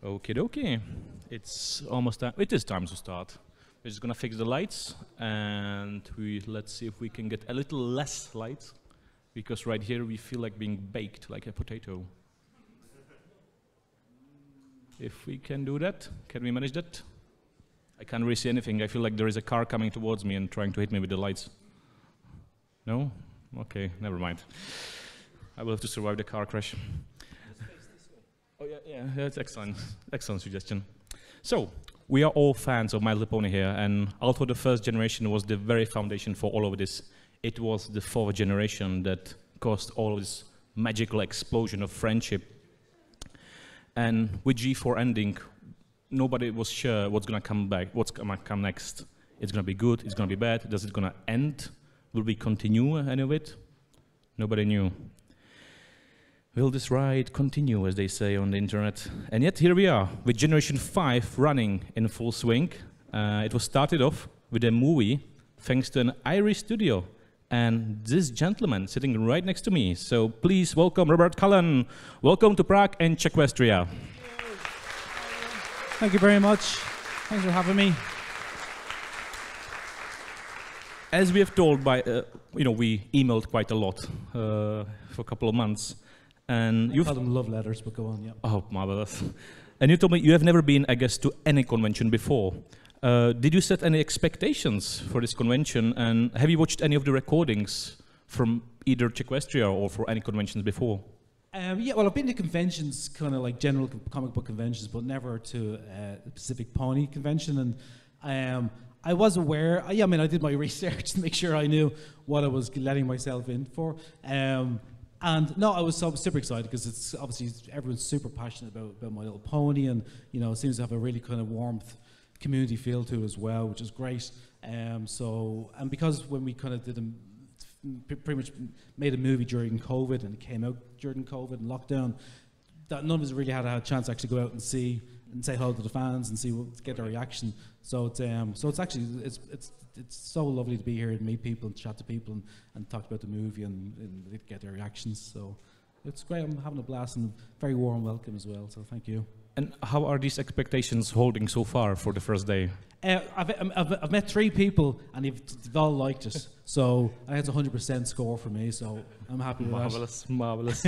Okie dokie. It's almost time. It is time to start. We're just gonna fix the lights, and let's see if we can get a little less light, because right here we feel like being baked like a potato. If we can do that, can we manage that? I can't really see anything. I feel like there is a car coming towards me and trying to hit me with the lights. No? Okay, never mind. I will have to survive the car crash. Oh yeah, that's excellent. Excellent suggestion. So, we are all fans of My Little Pony here, and although the first generation was the very foundation for all of this, it was the fourth generation that caused all of this magical explosion of friendship. And with G4 ending, nobody was sure what's gonna come back, what's gonna come next. It's gonna be good, it's gonna be bad, does it gonna end? Will we continue any of it? Nobody knew. Will this ride continue, as they say on the internet? And yet here we are, with Generation 5 running in full swing. It was started off with a movie, thanks to an Irish studio. And this gentleman sitting right next to me. So please welcome Robert Cullen. Welcome to Prague and Czequestria. Thank you very much. Thanks for having me. As we have told by, we emailed quite a lot for a couple of months. And I call them love letters, but go on, yeah. Oh, marvelous. And you told me you have never been, I guess, to any convention before. Did you set any expectations for this convention? And have you watched any of the recordings from either Czequestria or for any conventions before? Yeah, well, I've been to conventions, kind of like general comic book conventions, but never to a specific pony convention. And I was aware, I mean, I did my research to make sure I knew what I was letting myself in for. And no, I was super excited because it's obviously everyone's super passionate about My Little Pony, and it seems to have a really kind of warmth community feel to it as well, which is great. And because when we kind of pretty much made a movie during COVID and it came out during COVID and lockdown, that none of us really had a chance to actually go out and say hello to the fans and get their reaction. So it's actually it's so lovely to be here and meet people and chat to people and talk about the movie and get their reactions. So it's great. I'm having a blast and very warm welcome as well. So thank you. And how are these expectations holding so far for the first day? I've met 3 people and they've all liked it. So I had a 100% score for me. So I'm happy with that. Marvelous.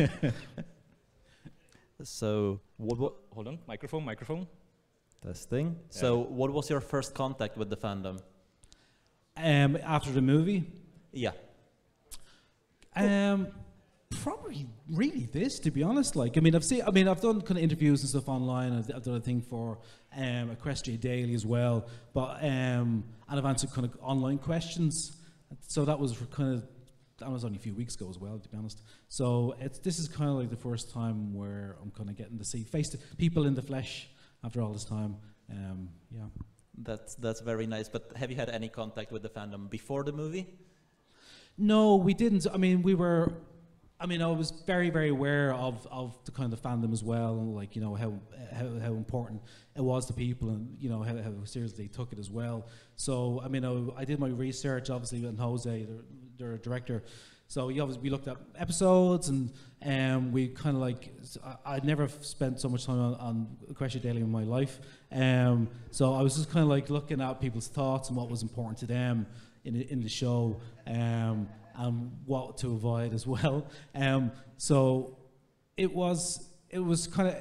So hold on, microphone. Testing. Yeah. So what was your first contact with the fandom? After the movie? Yeah. Probably really this, to be honest. Like, I've done kind of interviews and stuff online. I've done a thing for Equestria Daily as well. But and I've answered kind of online questions. So that was that was only a few weeks ago as well, to be honest. So this is kind of like the first time where I'm kind of getting to see people in the flesh after all this time. Yeah. That's very nice. But have you had any contact with the fandom before the movie? No, we didn't. I was very, very aware of the kind of fandom as well, and like how important it was to people, and how seriously they took it as well. So I did my research, obviously, and Jose, their director. So we looked at episodes, and we kind of like, I'd never spent so much time on Equestria Daily in my life. So I was just kind of like looking at people's thoughts and what was important to them in the show, and what to avoid as well. So it was because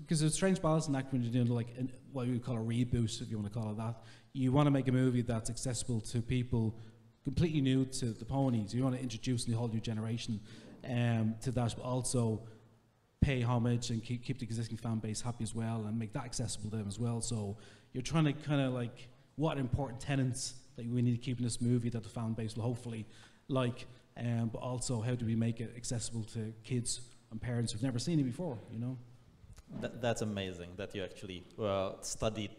it's a strange balance in act when you're doing like what we would call a reboot, if you want to call it that. You want to make a movie that's accessible to people completely new to the ponies. You want to introduce a whole new generation to that, but also pay homage and keep the existing fan base happy as well, and make that accessible to them as well. So you're trying to kind of like, what important tenets that we need to keep in this movie that the fan base will hopefully like, but also how do we make it accessible to kids and parents who've never seen it before, That's amazing that you actually studied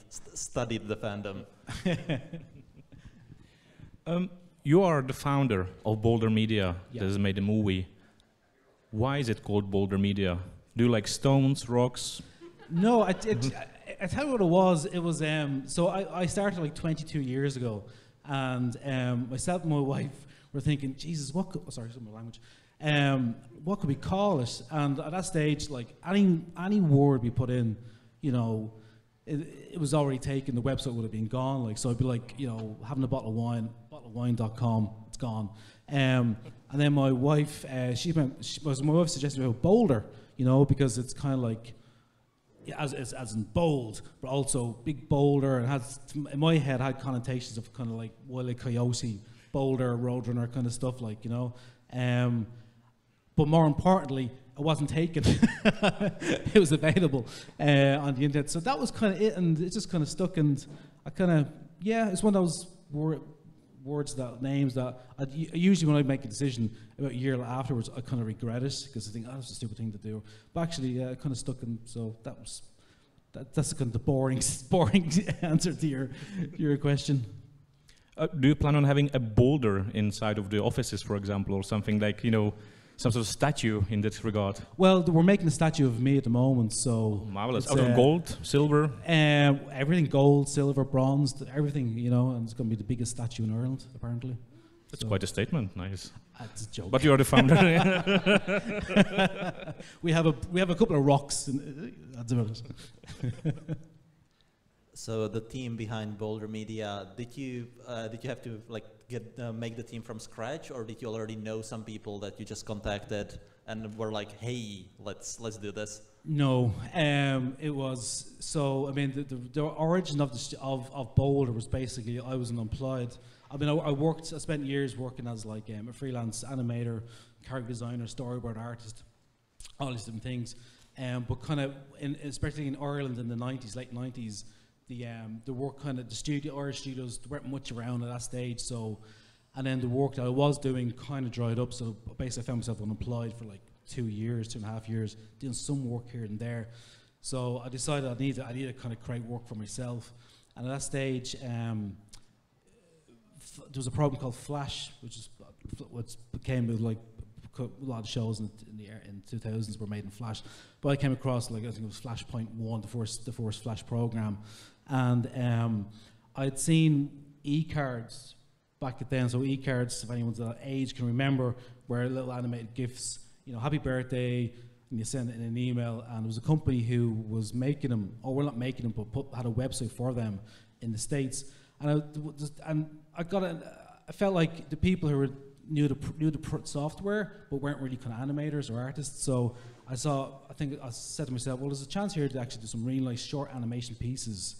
the fandom. You are the founder of Boulder Media, yeah, that has made a movie. Why is it called Boulder Media? Do you like stones, rocks? No, I tell you what it was. It was so I started like 22 years ago, and myself and my wife were thinking, Jesus, what could we call it? And at that stage, like any word we put in, you know, it was already taken, the website would have been gone. Like, so I'd be like, you know, having a bottle of wine, bottleofwine.com, it's gone. And then my wife, my wife suggested about Boulder, you know, because it's kind of like, as in bold, but also big boulder, and has, in my head, had connotations of kind of like Wile E. Coyote, boulder, roadrunner kind of stuff, like, you know. But more importantly, it wasn't taken. It was available on the internet. So that was kind of it, and it just kind of stuck, and I kind of, yeah, it's one of those words, names that usually when I make a decision about a year afterwards, I kind of regret it because I think, oh, that's a stupid thing to do. But actually, it kind of stuck, and so that's kind of the boring answer to your question. Do you plan on having a boulder inside of the offices, for example, or something like, you know, some sort of statue in that regard? Well, we're making a statue of me at the moment, so... Oh, marvelous. Out of gold, silver? Everything, gold, silver, bronze, everything, you know, and it's going to be the biggest statue in Ireland, apparently. That's quite a statement, nice. That's a joke. But you're the founder. we have a couple of rocks, that's about it. So the team behind Boulder Media, did you have to like make the team from scratch, or did you already know some people that you just contacted and were like, hey, let's do this? No, it was, so I mean the origin of Boulder was basically I was unemployed. I mean I spent years working as like a freelance animator, character designer, storyboard artist, all these different things. But kind of especially in Ireland in the 90s, late 90s. The work kind of Irish studios weren't much around at that stage, so, and then the work that I was doing kind of dried up, so basically I found myself unemployed for like 2.5 years, doing some work here and there. So I decided I need to kind of create work for myself, and at that stage there was a program called Flash, which is what became like a lot of shows in the 2000s were made in Flash, but I came across, like, I think it was Flashpoint 1, the first Flash program, and I'd seen e-cards back then. So e-cards, if anyone's that age can remember, were little animated GIFs, you know, happy birthday, and you send it in an email, and there was a company who was making them, or well, not making them, but had a website for them in the States, and I felt like the people who were knew the software, but weren't really kind of animators or artists. So I said to myself, well, there's a chance here to actually do some really nice short animation pieces,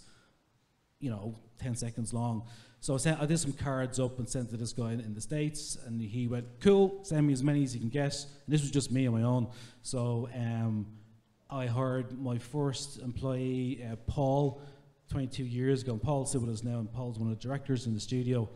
you know, 10 seconds long. So I did some cards up and sent to this guy in the States, and he went, cool, send me as many as you can get. And this was just me on my own. So I hired my first employee, Paul, 22 years ago. And Paul's still with us now, and Paul's one of the directors in the studio.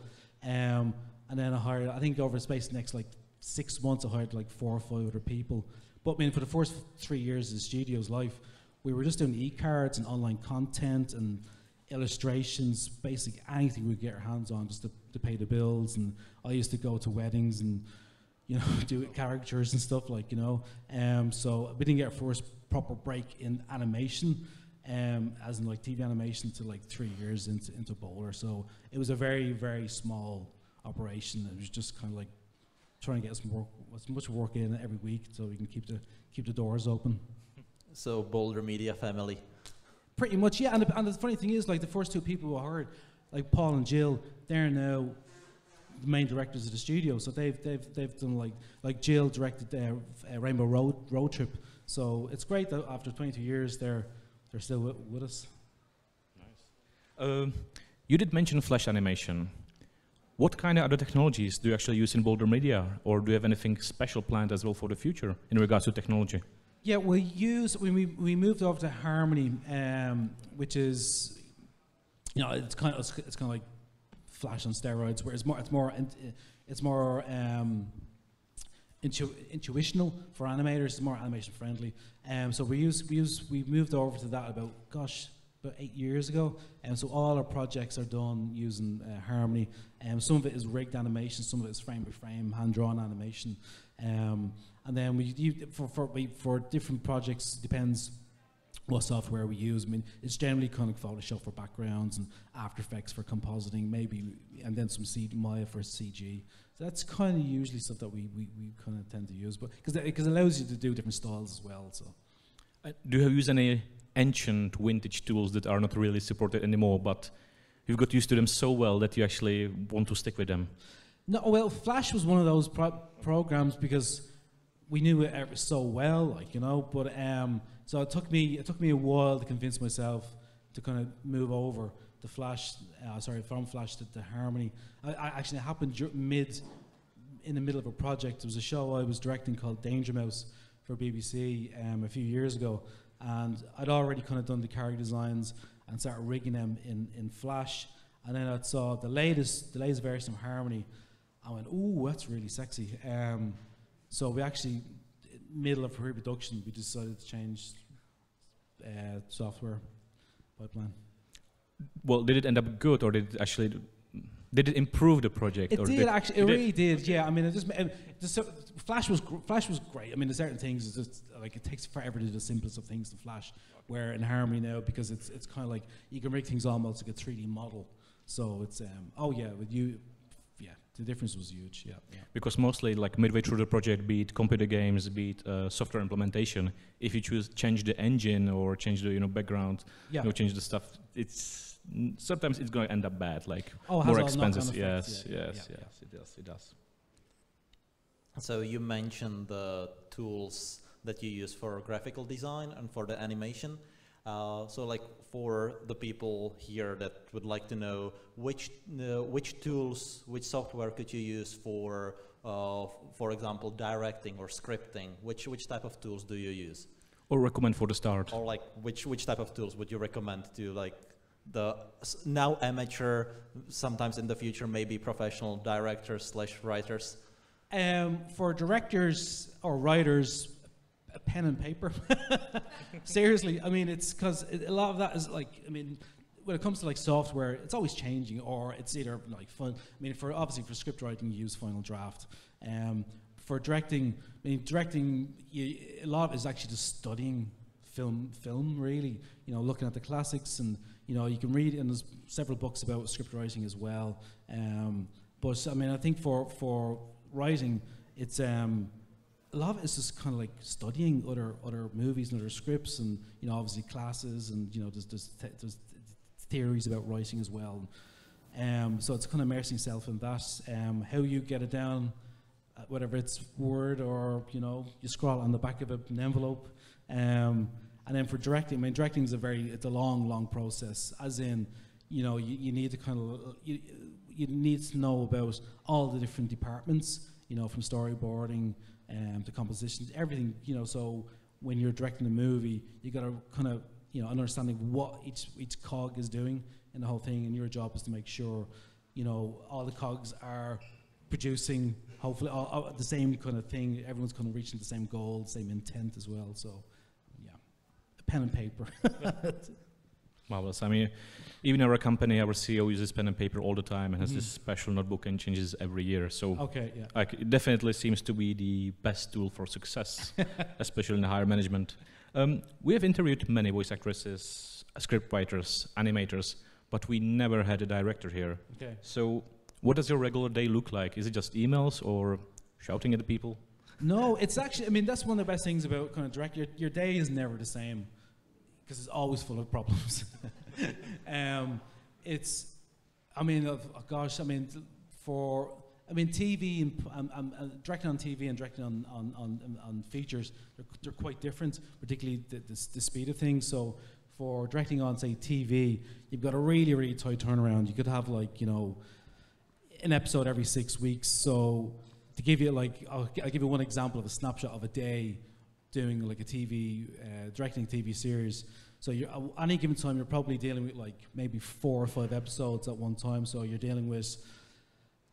And then I hired, I think over the space of the next like 6 months, I hired like 4 or 5 other people. But I mean, for the first 3 years of the studio's life, we were just doing e-cards and online content and illustrations, basically anything we could get our hands on just to pay the bills. And I used to go to weddings and, you know, do caricatures and stuff, like, you know. So we didn't get our first proper break in animation, as in like TV animation, to like 3 years into Boulder. So it was a very, very small operation. It was just kind of like trying to get as much work in every week so we can keep the doors open. So Boulder Media family. Pretty much, yeah. And the funny thing is, like, the first 2 people who I hired, like Paul and Jill, they're now the main directors of the studio. So they've done like Jill directed Rainbow Road Trip. So it's great that after 22 years they're still with us. Nice. You did mention Flash animation. What kind of other technologies do you actually use in Boulder Media, or do you have anything special planned as well for the future in regards to technology? Yeah, we moved over to Harmony, which is, you know, it's kind of like Flash on steroids, where it's more intuitional for animators. It's more animation friendly. So we moved over to that about 8 years ago, and so all our projects are done using Harmony. Some of it is rigged animation, some of it is frame by frame, hand drawn animation, and then for different projects, depends what software we use. I mean, it's generally kind of Photoshop for backgrounds and After Effects for compositing, maybe, and then some Maya for CG. So that's kind of usually stuff that we kind of tend to use, but because it allows you to do different styles as well. So, do you use any ancient vintage tools that are not really supported anymore, but you've got used to them so well that you actually want to stick with them? No, well, Flash was one of those programs because we knew it so well, like, you know. But so it took me a while to convince myself to kind of move over to Flash. From Flash to Harmony. Actually, it happened in the middle of a project. There was a show I was directing called Danger Mouse for BBC a few years ago, and I'd already kind of done the character designs and started rigging them in Flash. And then I saw the latest version of Harmony. I went, ooh, that's really sexy. So we actually, middle of pre-production, we decided to change software pipeline. Well, did it end up good, or did it improve the project? It did actually. It really did. Yeah. I mean, Flash was great. I mean, there's certain things. It's just like it takes forever to do the simplest of things to Flash. Where in Harmony now, because it's kind of like you can make things almost like a 3D model. So it's with you. Yeah, the difference was huge. Yeah. Because mostly, like midway through the project, be it computer games, be it software implementation, if you change the engine or change the background, change the stuff, sometimes it's going to end up bad, like more expensive. Yes, it does. So you mentioned the tools that you use for graphical design and for the animation. So like for the people here that would like to know which tools, which software could you use for example, directing or scripting? Which type of tools do you use? Or recommend for the start? Or like which type of tools would you recommend to like the now amateur, sometimes in the future maybe professional directors / writers? For directors or writers, a pen and paper. Seriously, I mean, it's because a lot of that is like, I mean, when it comes to like software, it's always changing, or it's either like fun. I mean, obviously for script writing, you use Final Draft. For directing, a lot of it is actually just studying film really. You know, looking at the classics, and you can read, and there's several books about script writing as well. But I mean, I think for writing, it's a lot of it's just kind of like studying other movies and other scripts, and obviously classes, and there's theories about writing as well. So it's kind of immersing yourself in that. How you get it down, whether it's Word or you scroll on the back of an envelope. And then for directing, I mean, directing is it's a long process. As in, you need to kind of you need to know about all the different departments. From storyboarding to compositions, everything. So when you're directing a movie, you got to kind of understanding what each cog is doing in the whole thing, and your job is to make sure all the cogs are producing hopefully all the same kind of thing. Everyone's kind of reaching the same goal, the same intent as well. So yeah, pen and paper. Marvelous. I mean, even our company, our CEO uses pen and paper all the time and has this special notebook and changes every year. So like, it definitely seems to be the best tool for success, especially in the higher management. We have interviewed many voice actresses, script writers, animators, but we never had a director here. Okay. So what does your regular day look like? Is it just emails or shouting at the people? No, it's actually, I mean, that's one of the best things about kind of direct. Your day is never the same, because it's always full of problems. TV and directing on TV and directing on features, they're quite different, particularly the speed of things. So for directing on, say, TV, you've got a really tight turnaround. You could have like, an episode every 6 weeks. So to give you I'll give you one example of a snapshot of a day doing like a directing a TV series. So at any given time, you're probably dealing with like maybe 4 or 5 episodes at one time. So you're dealing with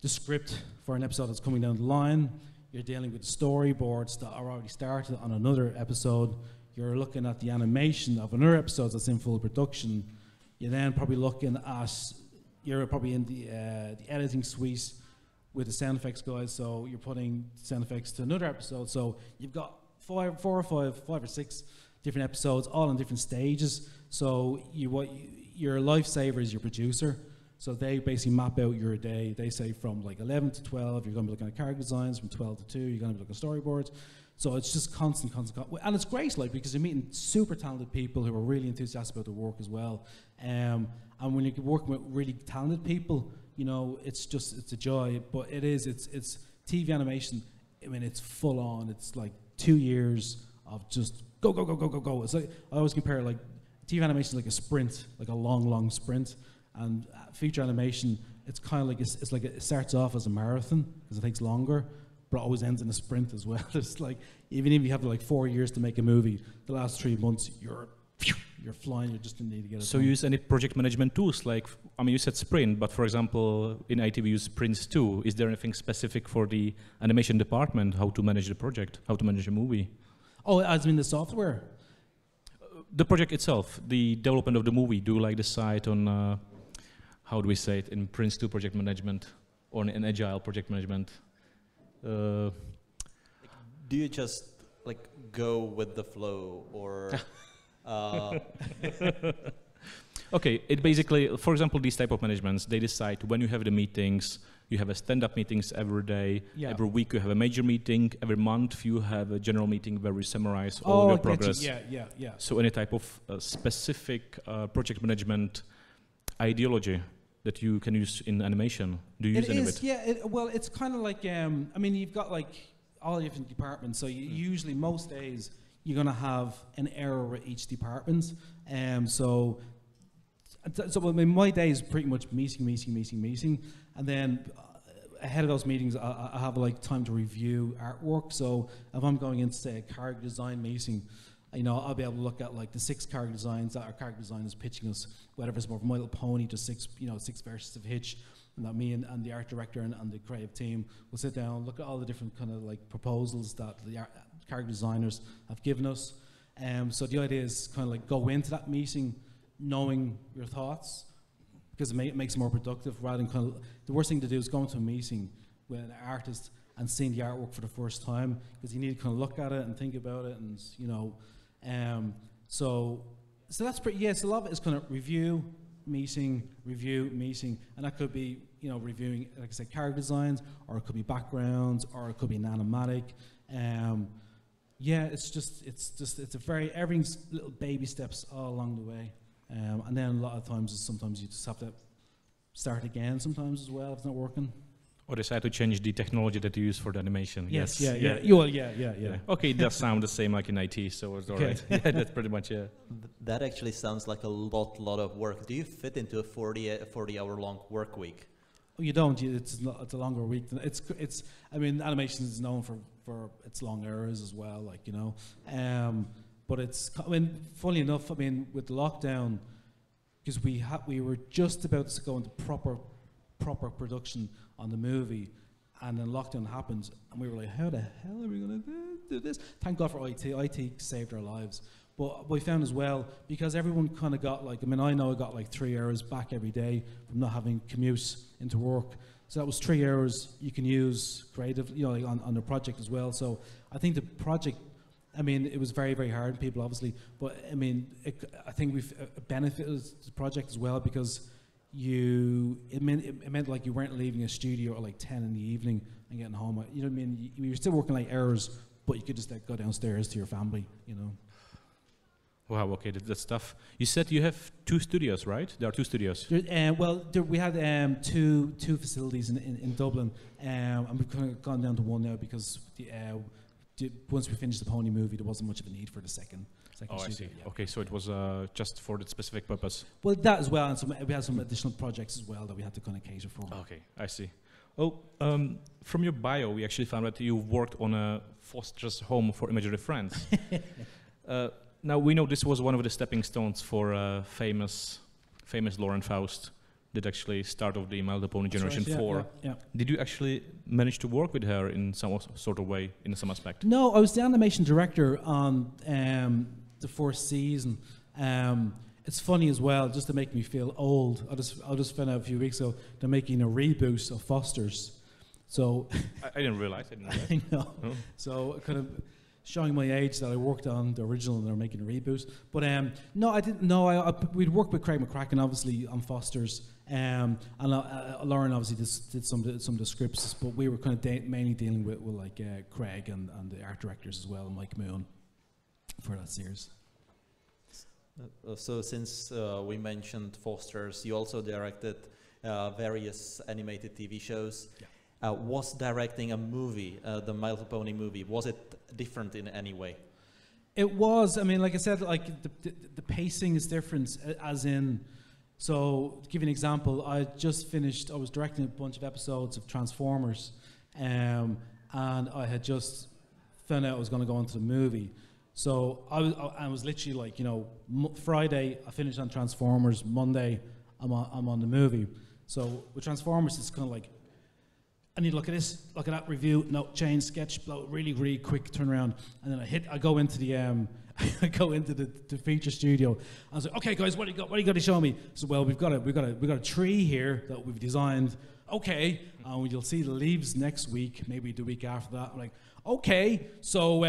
the script for an episode that's coming down the line. You're dealing with the storyboards that are already started on another episode. You're looking at the animation of another episode that's in full production. You're then probably looking at, you're probably in the editing suite with the sound effects guys. So you're putting sound effects to another episode. So you've got 5 or 6 different episodes, all in different stages. So your lifesaver is your producer. So they basically map out your day. They say from like 11 to 12, you're going to be looking at character designs. From 12 to 2, you're going to be looking at storyboards. So it's just constant, and it's great, like, because you're meeting super talented people who are really enthusiastic about their work as well. And when you're working with really talented people, you know, it's a joy. But it's TV animation. I mean, it's full on. It's like 2 years of just go. It's like, I always compare, like, TV animation is like a sprint, like a long sprint, and feature animation, it's kind of like it's like it starts off as a marathon because it takes longer, but it always ends in a sprint as well. It's like, even if you have like 4 years to make a movie, the last 3 months you're flying. You just need to get it. So done. you use any project management tools? Like, I mean, you said sprint, but for example, in IT we use sprints too. Is there anything specific for the animation department, how to manage the project, how to manage a movie? Oh, as in the software? The project itself, the development of the movie. Do you like decide on, how do we say it, in Prince 2 project management or in agile project management? Do you just like go with the flow, or? Okay, it basically, for example, these type of managements, they decide when you have the meetings. You have a stand-up meetings every day. Yeah. Every week you have a major meeting. Every month you have a general meeting where we summarize all your progress. Yeah. So any type of specific project management ideology that you can use in animation? Do you use any of it? Yeah, well, it's kind of like, I mean, you've got like all different departments, so usually most days you're going to have an error with each department. So I mean, my day is pretty much meeting, and then ahead of those meetings, I have like time to review artwork. So if I'm going into, say, a character design meeting, you know, I'll be able to look at like the 6 character designs that our character design is pitching us, whether it's more from My Little Pony to 6 versions of Hitch, and that me and the art director and the creative team will sit down and look at all the different kind of like proposals that the character designers have given us. So the idea is kind of like go into that meeting knowing your thoughts, because it makes it more productive, rather than kind of, the worst thing to do is go into a meeting with an artist and seeing the artwork for the first time, because you need to kind of look at it and think about it, and you know, so that's pretty, yes, a lot of it is kind of review, meeting, and that could be, you know, reviewing, like I said, character designs, or it could be backgrounds, or it could be an animatic. Yeah, it's a very, everything's little baby steps all along the way. And then a lot of times, sometimes you just have to start again sometimes as well if it's not working. Or decide to change the technology that you use for the animation. Yes. Yeah. Okay, it does sound the same like in IT, so it's all right. Yeah, that's pretty much it. That actually sounds like a lot of work. Do you fit into a 40-hour long work week? Oh, you don't. It's a longer week. It's. I mean, animation is known for its long hours as well. Like, you know. But it's, I mean, funny enough, I mean, with the lockdown, because we were just about to go into proper production on the movie, and then lockdown happened, and we were like, how the hell are we going to do this? Thank God for IT. IT saved our lives. But we found as well, because everyone kind of got like, I mean, I know I got like 3 hours back every day from not having commute into work. So that was 3 hours you can use creative, you know, like on the project as well. So I think the project, I mean, it was very, very hard on people, obviously, but I mean, I think we've benefited the project as well, because it meant like you weren't leaving a studio at like 10 in the evening and getting home. You know what I mean? You were still working like hours, but you could just like, go downstairs to your family, you know. Wow, okay, that's tough. You said you have 2 studios, right? There are 2 studios. We had two facilities in Dublin, and we've kind of gone down to one now because once we finished the Pony movie, there wasn't much of a need for the second Oh, I see. Yeah. Okay, so it was just for that specific purpose. Well, that as well, and we had some additional projects as well that we had to kind of cater for. Okay, I see. Oh, from your bio, we actually found that you worked on a foster home for imaginary friends. Now we know this was one of the stepping stones for famous Lauren Faust, that actually start of the MLP Pony Generation 4. Yeah. Did you actually manage to work with her in some sort of way, in some aspect? No, I was the animation director on the 4th season. It's funny as well, just to make me feel old. I just found out a few weeks ago they're making a reboot of Foster's. So I didn't realize. I know. Oh. So kind of. showing my age that I worked on the original and they're making a reboot. But no, I didn't know. We'd worked with Craig McCracken, obviously, on Foster's. And Lauren obviously did some of the scripts, but we were kind of mainly dealing with like Craig and the art directors as well, and Mike Moon, for that series. So since we mentioned Foster's, you also directed various animated TV shows. Yeah. Was directing a movie, the My Little Pony movie, was it different in any way? It was. I mean, like I said, like the pacing is different, as in. So, to give you an example, I was directing a bunch of episodes of Transformers, and I had just found out I was going to go into the movie. So I was literally like, you know, Friday I finished on Transformers, Monday I'm on the movie. So with Transformers, it's kind of like, I need to look at this, look at that, review, no, change, sketch, blow, really, really quick turnaround, and then I go into the I go into the feature studio. I was like, okay, guys, what do you got to show me? So, well, we've got a tree here that we've designed. Okay, you'll see the leaves next week, maybe the week after that. I'm like, okay, so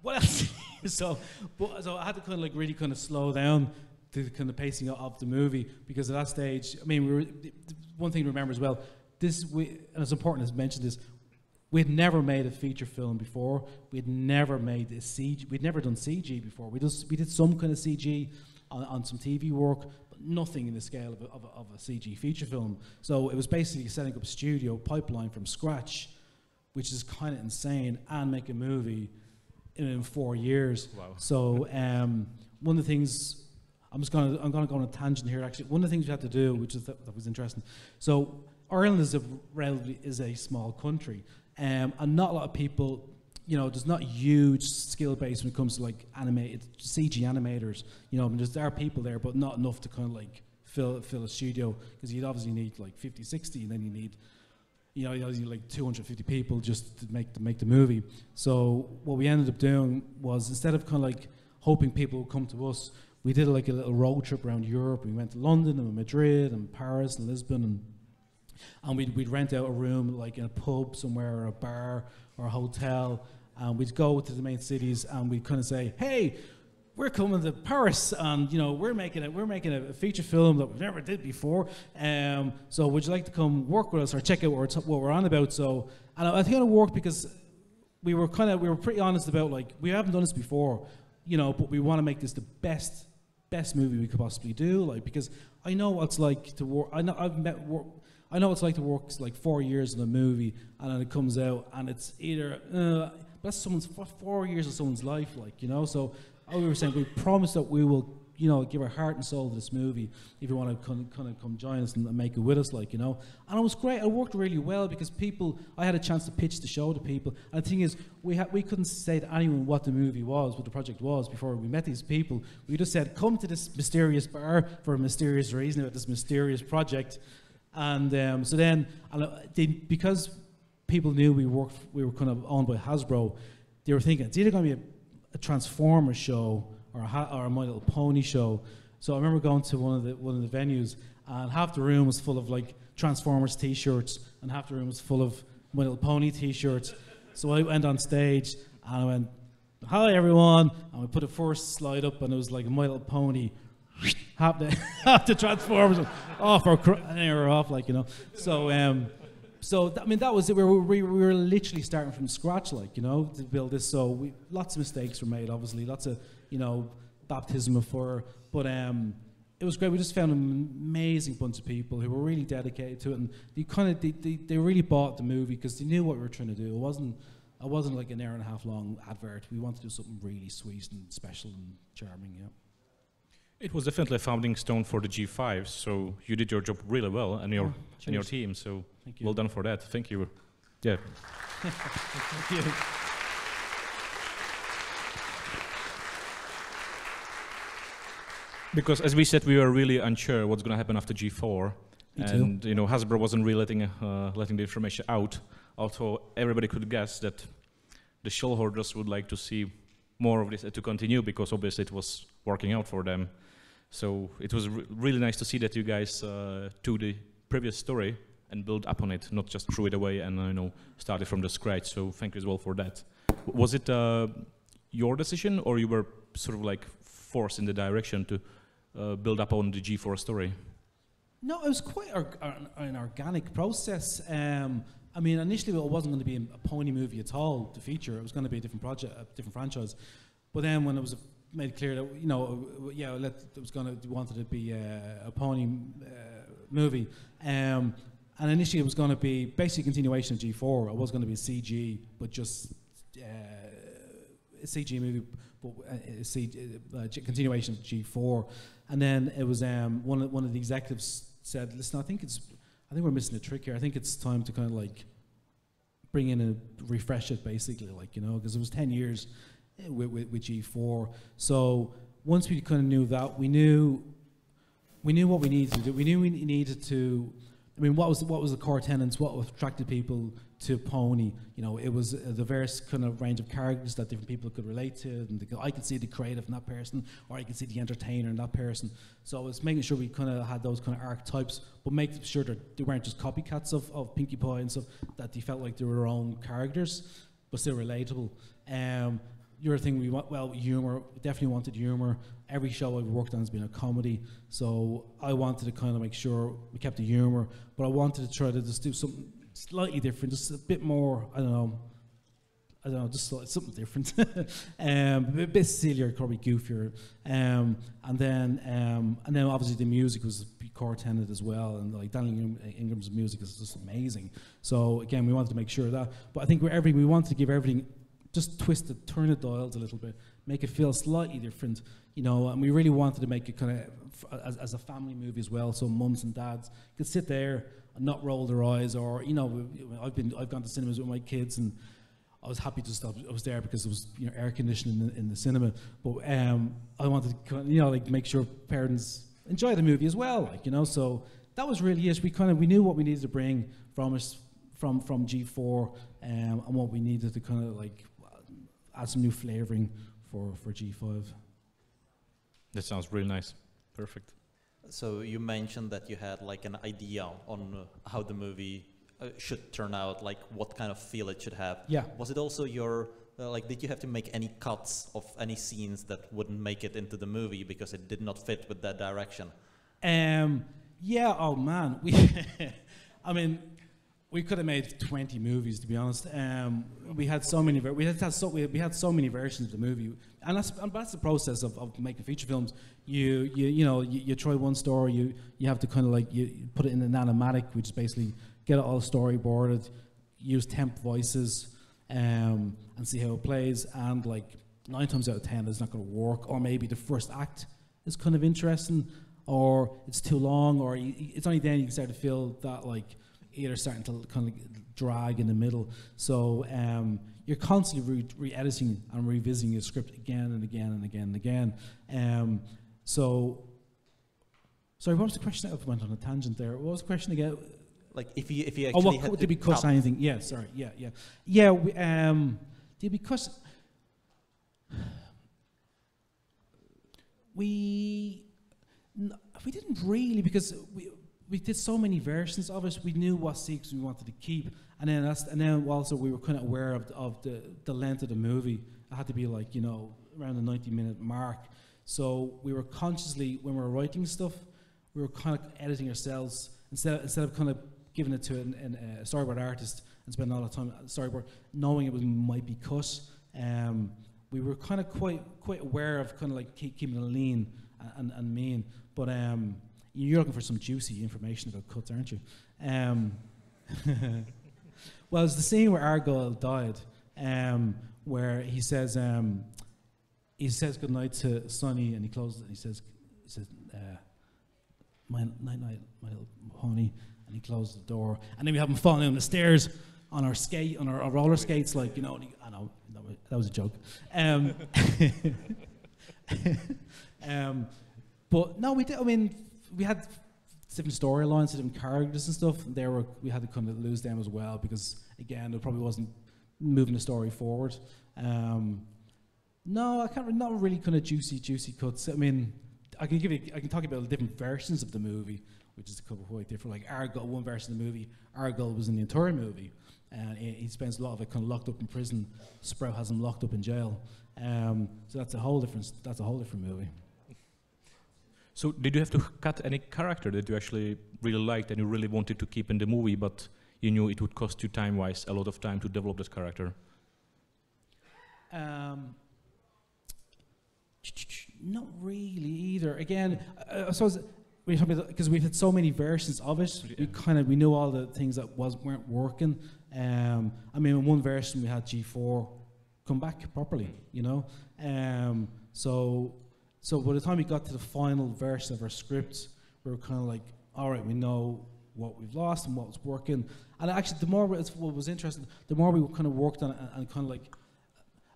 what else? so I had to kind of like really kind of slow down the kind of pacing of the movie, because at that stage, I mean, one thing to remember as well. And it's important to mention this. We'd never made a feature film before. We'd never made a CG. We'd never done CG before. We did some kind of CG on some TV work, but nothing in the scale of a CG feature film. So it was basically setting up a studio pipeline from scratch, which is kind of insane, and make a movie in 4 years. Wow. So one of the things, I'm going to go on a tangent here. Actually, one of the things we had to do, which is that was interesting. So Ireland is a small country. And not a lot of people, you know, there's not huge skill base when it comes to like animated CG animators. You know, I mean, there are people there, but not enough to kind of like fill a studio, because you'd obviously need like 50, 60, and then you need, you know, like 250 people just to make the movie. So what we ended up doing was, instead of kind of like hoping people would come to us, we did like a little road trip around Europe. We went to London and Madrid and Paris and Lisbon, and we'd rent out a room like in a pub somewhere, or a bar or a hotel, and we'd go to the main cities and we'd kind of say, hey, we're coming to Paris, and you know, we're making a feature film that we never did before, so would you like to come work with us or check out what we're on about? So, and I think it worked because we were pretty honest about, like, we haven't done this before, you know, but we want to make this the best movie we could possibly do, like, because I know what it's like to work. I know what it's like to work like 4 years in a movie, and then it comes out and it's either that's someone's 4 years of someone's life, like, you know. So we were saying, we promise that we will, you know, give our heart and soul to this movie if you want to kind of come join us and make it with us, like, you know. And it was great. It worked really well because I had a chance to pitch the show to people. And the thing is, we couldn't say to anyone what the movie was, what the project was, before we met these people. We just said, come to this mysterious bar for a mysterious reason about this mysterious project. And so then, because people knew we were kind of owned by Hasbro, they were thinking it's either going to be a Transformers show or a My Little Pony show. So I remember going to one of the venues, and half the room was full of like Transformers T-shirts, and half the room was full of My Little Pony T-shirts. So I went on stage and I went, "Hi everyone," and we put the first slide up, and it was like a My Little Pony. half the Transformers off, and they were off, like, you know. So I mean, that was it. We were literally starting from scratch, like, you know, to build this. So lots of mistakes were made, obviously, lots of, you know, baptism of fire. But it was great. We just found an amazing bunch of people who were really dedicated to it, and they really bought the movie because they knew what we were trying to do. It wasn't like an hour and a half long advert. We wanted to do something really sweet and special and charming, yeah. It was definitely a founding stone for the G5, so you did your job really well, and your team, so well done for that. Thank you. Yeah. Thank you. Because as we said, we were really unsure what's going to happen after G4, and you know, Hasbro wasn't really letting the information out, although everybody could guess that the shareholders would like to see more of this to continue, because obviously it was working out for them. So it was really nice to see that you guys took the previous story and built upon it, not just threw it away and, you know, started from the scratch. So thank you as well for that. was it your decision, or you were sort of like forced in the direction to build up on the G4 story? No, it was quite an organic process. I mean, initially it wasn't going to be a pony movie at all, the feature. It was going to be a different project, a different franchise. But then when it was made clear that, you know, yeah, we wanted it to be a pony movie. And initially it was going to be basically a continuation of G4. It was going to be a CG, but just a CG movie, but a continuation of G4. And then it was one of the executives said, "Listen, I think we're missing a trick here. I think it's time to kind of like bring in refresh it, basically, like, you know, because it was 10 years with G4. So once we kind of knew that, we knew what we needed to do. We knew we needed to. I mean, what was the core tenets? What attracted people to Pony? You know, it was a diverse kind of range of characters that different people could relate to, and I could see the creative in that person, or I could see the entertainer in that person. So it was making sure we kind of had those kind of archetypes, but make sure that they weren't just copycats of Pinkie Pie and stuff. That they felt like they were their own characters, but still relatable. The other thing we want, well, humor. Definitely wanted humor. Every show I've worked on has been a comedy, so I wanted to kind of make sure we kept the humor, but I wanted to try to just do something slightly different, just a bit more. I don't know, just something different. A bit sillier, probably goofier, and then obviously the music was a core tenet as well, and like Daniel Ingram's music is just amazing. So again, we wanted to make sure of that, but I think we wanted to give everything. Just twist it, turn the dials a little bit, make it feel slightly different, you know. And we really wanted to make it kind of as a family movie as well, so mums and dads could sit there and not roll their eyes, or, you know, I've gone to cinemas with my kids, and I was happy to stop. I was there because there was, you know, air conditioning in the cinema. But I wanted to, you know, like make sure parents enjoy the movie as well, like, you know. So that was really it. We knew what we needed to bring from us from G4, and what we needed to kind of like add some new flavouring for G5. That sounds really nice. Perfect. So you mentioned that you had like an idea on how the movie should turn out, like what kind of feel it should have. Yeah. Was it also your, like, did you have to make any cuts of any scenes that wouldn't make it into the movie because it did not fit with that direction? Yeah, oh man. I mean, we could have made 20 movies, to be honest. We had so many. We had so many versions of the movie, and that's the process of making feature films. You try one story. You have to kind of like you put it in an animatic, which is basically get it all storyboarded, use temp voices, and see how it plays. And like 9 times out of 10, it's not going to work. Or maybe the first act is kind of interesting, or it's too long, or it's only then you can start to feel that like either starting to kind of drag in the middle. So you're constantly re-editing and revisiting your script again and again and again and again. So, sorry, what was the question? I went on a tangent there. What was the question again? Like if you actually had did we cut anything? Yeah, sorry, yeah. Did we cut? We didn't really, because we did so many versions of it. We knew what sequence we wanted to keep, and then also we were kind of aware of the length of the movie. It had to be like, you know, around the 90-minute mark. So we were consciously, when we were writing stuff, we were kind of editing ourselves instead of kind of giving it to a storyboard artist and spending all the time on storyboard, knowing it might be cut. We were kind of quite aware of kind of like keeping it lean and mean, but you're looking for some juicy information about cuts, aren't you? Well, it's the scene where Argyle died, where he says goodnight to Sonny, and he closes it, and he says, night, my little honey, and he closes the door, and then we have him falling down the stairs on our roller skates, like, you know. I know that was a joke. But no, we did. I mean, we had different storylines, different characters and stuff. We had to kind of lose them as well, because again, it probably wasn't moving the story forward. No, I can't. Not really kind of juicy cuts. I mean, I can talk about the different versions of the movie, which is a couple quite different. Like Argyle, one version of the movie, Argyle was in the entire movie, and he spends a lot of it kind of locked up in prison. Sprout has him locked up in jail. So that's a whole different movie. So did you have to cut any character that you actually really liked and you really wanted to keep in the movie, but you knew it would cost you time-wise a lot of time to develop that character? Not really either. Again, I suppose because we've had so many versions of it, we knew all the things that weren't working. I mean, in one version we had G4 come back properly, you know. So by the time we got to the final version of our script, we were kind of like, all right, we know what we've lost and what was working. And actually, what was interesting, the more we kind of worked on it and kind of like,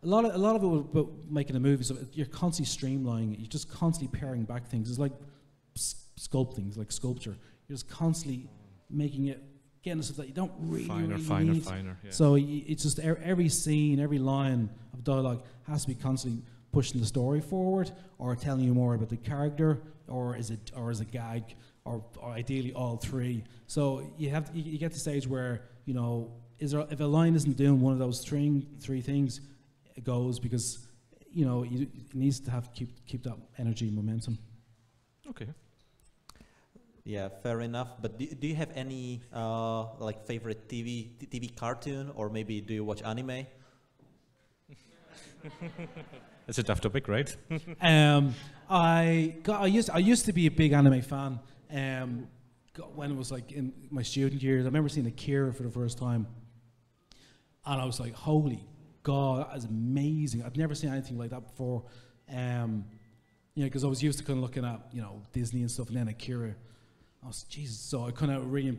a lot of it was about making a movie, so you're constantly streamlining it, you're just constantly paring back things. It's like sculpting, it's like sculpture. You're just constantly making it, getting stuff that you don't really need. Finer, yeah. So it's just every scene, every line of dialogue has to be constantly pushing the story forward, or telling you more about the character, or is a gag, or ideally all three. So you get to the stage where, you know, if a line isn't doing one of those three things, it goes, because, you know, it needs to keep that energy and momentum. Okay. Yeah, fair enough. But do you have any like favorite TV cartoon, or maybe do you watch anime? That's a tough topic, right? I used to be a big anime fan. When it was like in my student years, I remember seeing Akira for the first time, and I was like, "Holy God, that is amazing! I've never seen anything like that before." You know, because I was used to kind of looking at, you know, Disney and stuff, and then Akira. I was, Jesus, so I kind of really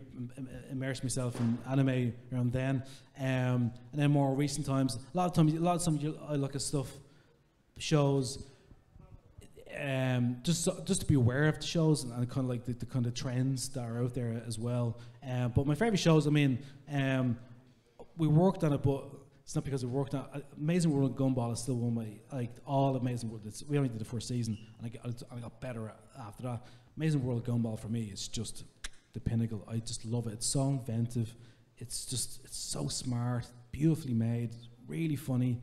immersed myself in anime around then, and then more recent times. A lot of times I look at stuff, shows, just to be aware of the shows and kind of like the kind of trends that are out there as well. But my favorite shows, I mean, we worked on it, but it's not because we worked on it. Amazing World of Gumball is still one of my, all Amazing World. We only did the first season, and I got better after that. Amazing World of Gumball for me is just the pinnacle. I just love it. It's so inventive. It's so smart, beautifully made, really funny.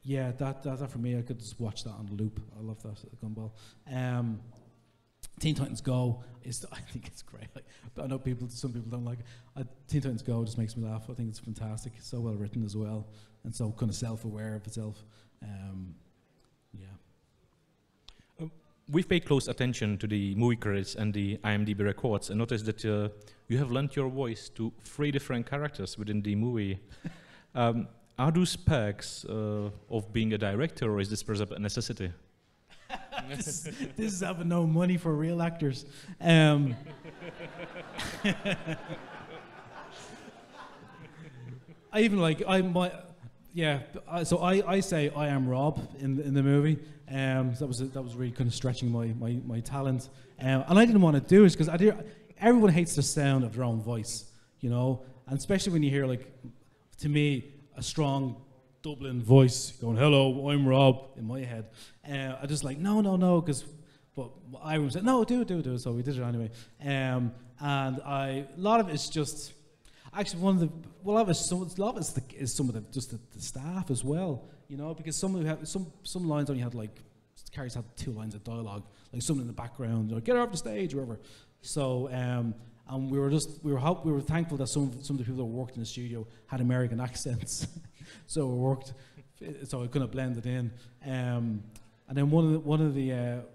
Yeah, that for me, I could just watch that on loop. I love that Gumball. Teen Titans Go I think it's great. Like, I know some people don't like it. Teen Titans Go just makes me laugh. I think it's fantastic. It's so well written as well, and so kind of self-aware of itself. Yeah. We've paid close attention to the movie credits and the IMDb records and noticed that you have lent your voice to 3 different characters within the movie. Are those perks of being a director, or is this perhaps a necessity? This is having no money for real actors. So I say I am Rob in the movie. So that was really kind of stretching my talent. And I didn't want to do it because everyone hates the sound of their own voice, you know, and especially when you hear, like, to me, a strong Dublin voice going, "Hello, I'm Rob," in my head. I just like, no, but Iron said, "No, do it." So we did it anyway. And a lot of it's just, actually a lot of it is some of the staff as well, you know, because some lines only had, like, characters had 2 lines of dialogue, like someone in the background, like, "Get her off the stage," or whatever. So and we were thankful that some of the people that worked in the studio had American accents, so I kind of blended in. And then one of the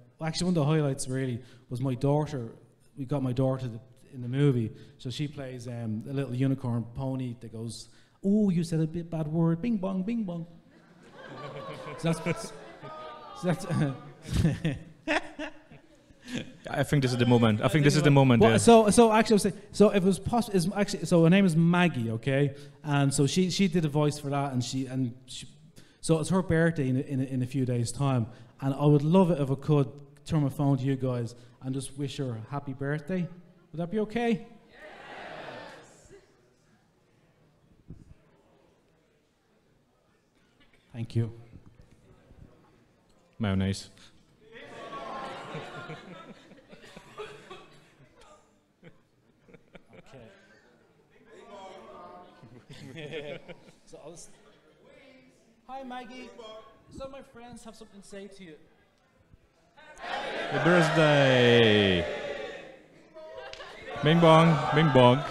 highlights really was my daughter. We got my daughter in the movie, so she plays a little unicorn pony that goes, "Oh, you said a bad word, bing bong, bing bong." So that's I think this is the moment. I think this is the moment. Well, so actually, I was saying, so if it was possible, so her name is Maggie, okay, and so she did a voice for that, and she so it's her birthday in a few days' time, and I would love it if I could turn my phone to you guys and just wish her a happy birthday. Would that be okay? Yes. Thank you. Mayonnaise. Okay. So I'll just Hi Maggie. Some of my friends have something to say to you. Happy birthday! Bing bong, bing bong.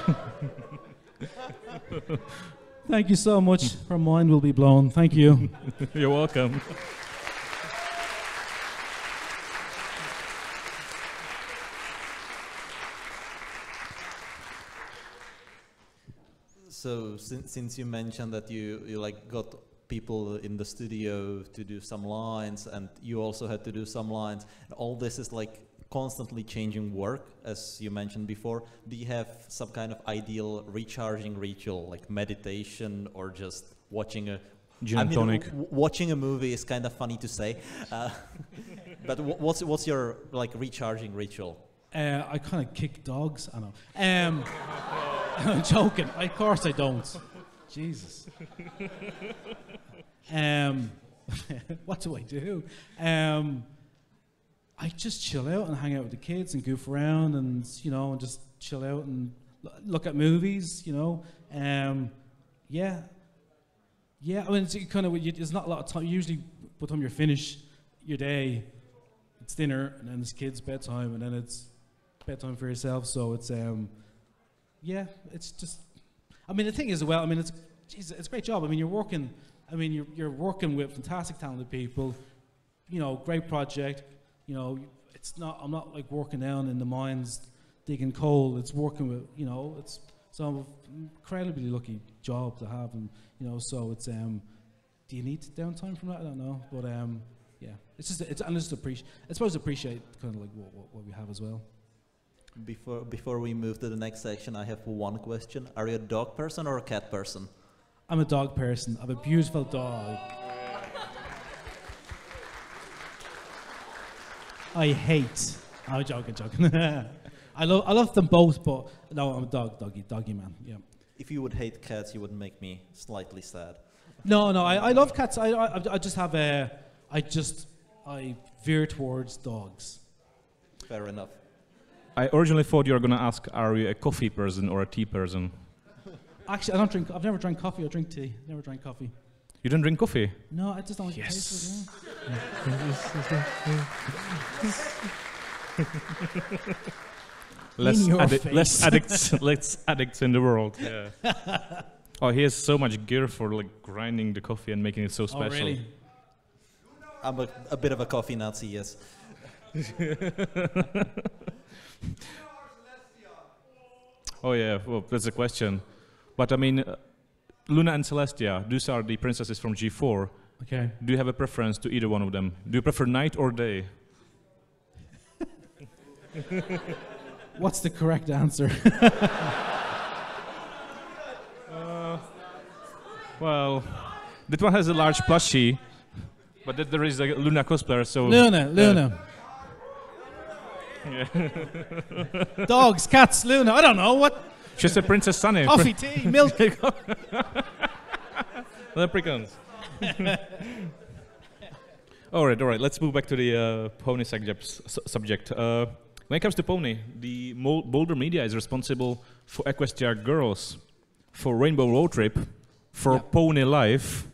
Thank you so much. Her mind will be blown. Thank you. You're welcome. So since you mentioned that you like got people in the studio to do some lines, and you also had to do some lines, and all this is like constantly changing work, as you mentioned before. Do you have some kind of ideal recharging ritual, like meditation, or just watching a gin and tonic? Watching a movie is kind of funny to say, but what's your like recharging ritual? I kind of kick dogs. I know. I'm joking. Of course I don't. Jesus. What do I do? I just chill out and hang out with the kids and goof around and, you know, and just chill out and look at movies, you know. Yeah. Yeah, I mean, it's kind of, there's not a lot of time. Usually, by the time you're finished your day, it's dinner, and then it's kids' bedtime, and then it's bedtime for yourself. So it's, yeah, it's just, I mean, the thing is, well, I mean, it's a great job. I mean, you're working with fantastic, talented people, you know, great project. You know, I'm not like working down in the mines digging coal. It's working with, you know, it's an incredibly lucky job to have, and you know, so it's do you need downtime from that? I don't know, but yeah, it's just appreciate kind of like what we have as well. Before we move to the next section, I have one question: are you a dog person or a cat person? I'm a dog person. I have a beautiful dog. I hate. I'm joking. I love them both, but no, I'm a doggy man. Yeah. If you would hate cats, you would make me slightly sad. No, I love cats. I just have I veer towards dogs. Fair enough. I originally thought you were going to ask, are you a coffee person or a tea person? Actually, I've never drank coffee or drink tea. Never drank coffee. You don't drink coffee? No, I just don't like the taste of it. Less addicts in the world. Yeah. Oh, he has so much gear for like grinding the coffee and making it so special. Oh, really? I'm a bit of a coffee Nazi, yes. Oh yeah, well, that's a question. But I mean, Luna and Celestia, those are the princesses from G4. Okay. Do you have a preference to either one of them? Do you prefer night or day? What's the correct answer? Well, that one has a large plushie, but there is a Luna cosplayer, so... Luna. Yeah. Dogs, cats, Luna, I don't know, what? She's a Princess Sunny. Coffee, tea, milk. Leprechauns. All right, let's move back to the pony subject. When it comes to pony, the Boulder Media is responsible for Equestria Girls, for Rainbow Road Trip, for Pony Life.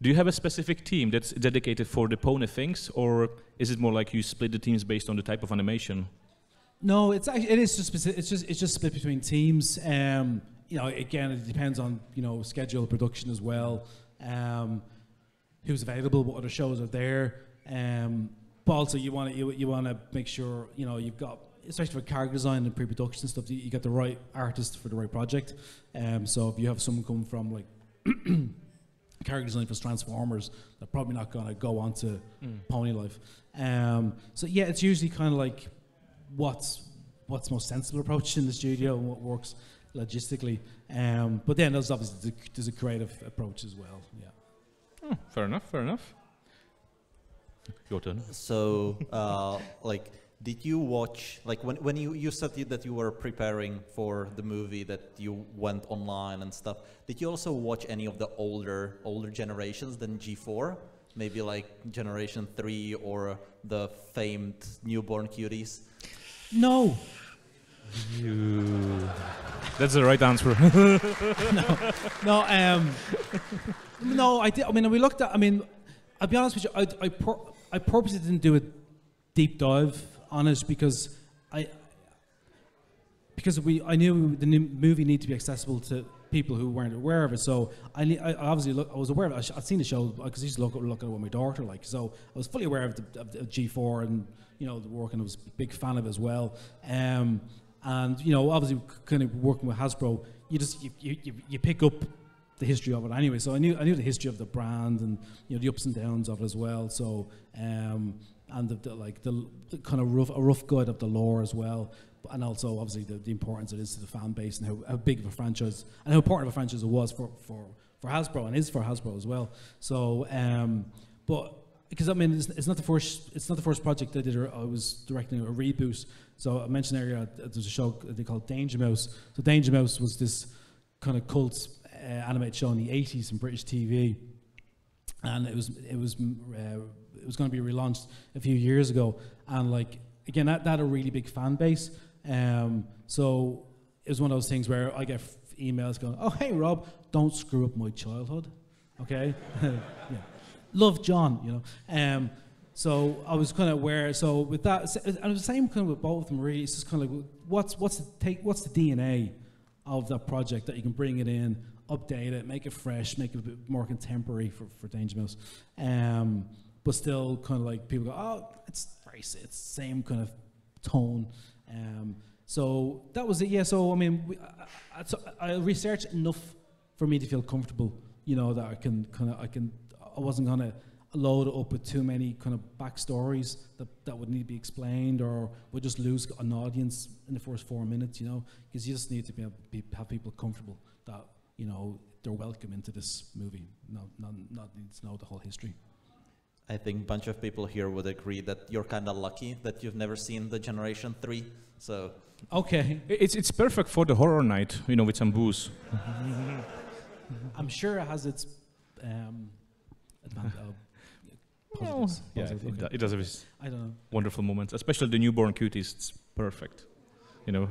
Do you have a specific team that's dedicated for the pony things, or is it more like you split the teams based on the type of animation? No, it's just split between teams. You know, again, it depends on, you know, schedule, production as well. Who's available, what other shows are there. But also you want to make sure, you know, you've got, especially for character design and pre-production stuff, you get the right artist for the right project. So if you have someone come from like character design for Transformers, they're probably not going to go on to Pony Life. So yeah, it's usually kind of like what's most sensible approach in the studio and what works logistically. But then there's obviously there's a creative approach as well. Yeah. Oh, fair enough. Your turn. So, like, did you watch, like, when you said that you were preparing for the movie, that you went online and stuff, did you also watch any of the older generations than G4? Maybe like Generation 3 or the famed newborn cuties? No. That's the right answer. No, I did. I mean, we looked at. I mean, I'll be honest with you. I purposely didn't do a deep dive on it because I knew the new movie needed to be accessible to people who weren't aware of it. So I was aware of it. I'd seen the show because I used to look at it with my daughter. Like, so I was fully aware of the G4 and the work, and I was a big fan of it as well. And obviously, kind of working with Hasbro, you pick up the history of it anyway. So I knew the history of the brand and the ups and downs of it as well. So and the kind of rough guide of the lore as well, and also obviously the importance it is to the fan base and how big of a franchise and how important of a franchise it was for Hasbro and is for Hasbro as well. So but because I mean it's not the first project I did. I was directing a reboot. So I mentioned earlier there's a show they called Danger Mouse. So Danger Mouse was this kind of cult animated show in the 80s in British TV, and it was going to be relaunched a few years ago, and like again that had a really big fan base. So it was one of those things where I get emails going, "Oh hey Rob, don't screw up my childhood, okay?" Yeah. Love John, So I was kind of aware. So with that, and it was the same kind of with both of them. Really, it's just kind of like what's the DNA of that project that you can bring it in, update it, make it fresh, make it a bit more contemporary for Danger Mouse, but still kind of like people go, oh, it's the same kind of tone. So that was it. Yeah. So I mean, I researched enough for me to feel comfortable, that I wasn't gonna load it up with too many kind of backstories that would need to be explained or would just lose an audience in the first 4 minutes, because you just need to have people comfortable that they're welcome into this movie, not need to know the whole history. I think a bunch of people here would agree that you're kind of lucky that you've never seen the Generation 3. So okay, it's perfect for the horror night, with some booze. I'm sure it has its positives. Yeah, it does have its I don't know. wonderful moments, especially the newborn cuties. It's perfect. Give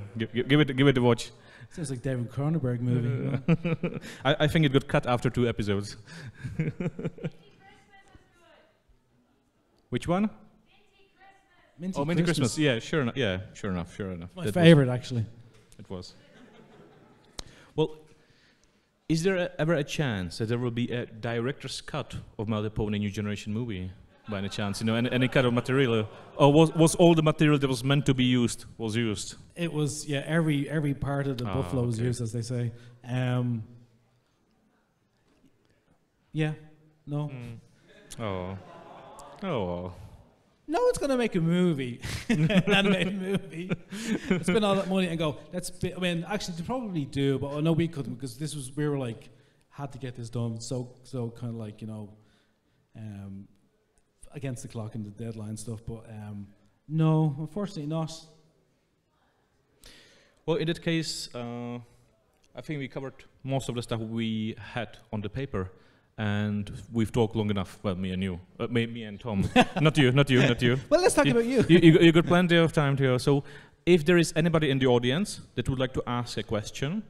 it a watch. Sounds like David Cronenberg movie. I think it got cut after 2 episodes. Which one? Minty Christmas. Yeah, sure enough. Yeah, sure enough. My favorite, actually. It was. Well, is there ever a chance that there will be a director's cut of My Little Pony New Generation movie? By any chance, any kind of material, or was all the material that was meant to be used was used? It was, yeah. Every part of the buffalo was used, as they say. Yeah. No. Oh. No one's going to make a movie, an animated movie, spend all that money and go, I mean, actually, they probably do, but no, we couldn't, because we were like, had to get this done, so kind of like, against the clock and the deadline stuff, but no, unfortunately not. Well, in that case, I think we covered most of the stuff we had on the paper. And we've talked long enough. Well, me and you, me and Tom. not you. Well, let's talk about you. You got plenty of time to. So, if there is anybody in the audience that would like to ask a question,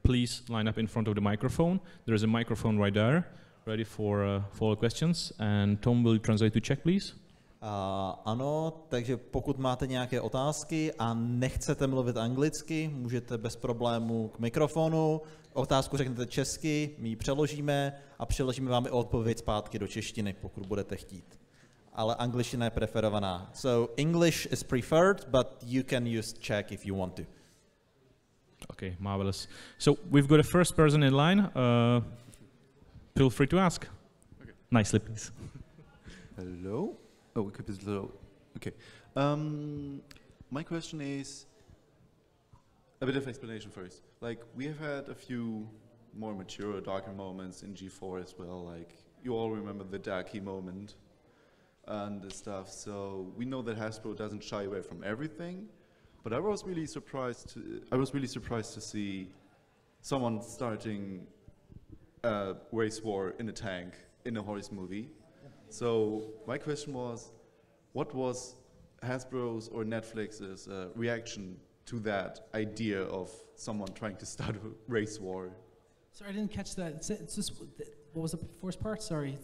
please line up in front of the microphone. There is a microphone right there, ready for all questions. And Tom will translate to Czech, please. Ano, takže pokud máte nějaké otázky a nechcete mluvit anglicky, můžete bez problému k mikrofonu. Otázku řeknete česky, my ji přeložíme a přeložíme vám i odpověď zpátky do češtiny, pokud budete chtít. Ale angličtina je preferovaná. So English is preferred, but you can use Czech if you want to. Okay, marvelous. So we've got a first person in line. Feel free to ask. Okay. Nicely, please. Hello. Oh, we could be slow. Okay. My question is a bit of explanation first. Like, we have had a few more mature, darker moments in G4 as well. Like, you all remember the Darky moment and the stuff. So we know that Hasbro doesn't shy away from everything. But I was really surprised to see someone starting a race war in a tank in a horse movie. So my question was, what was Hasbro's or Netflix's reaction to that idea of someone trying to start a race war? Sorry, I didn't catch that. It's just, what was the first part? Sorry.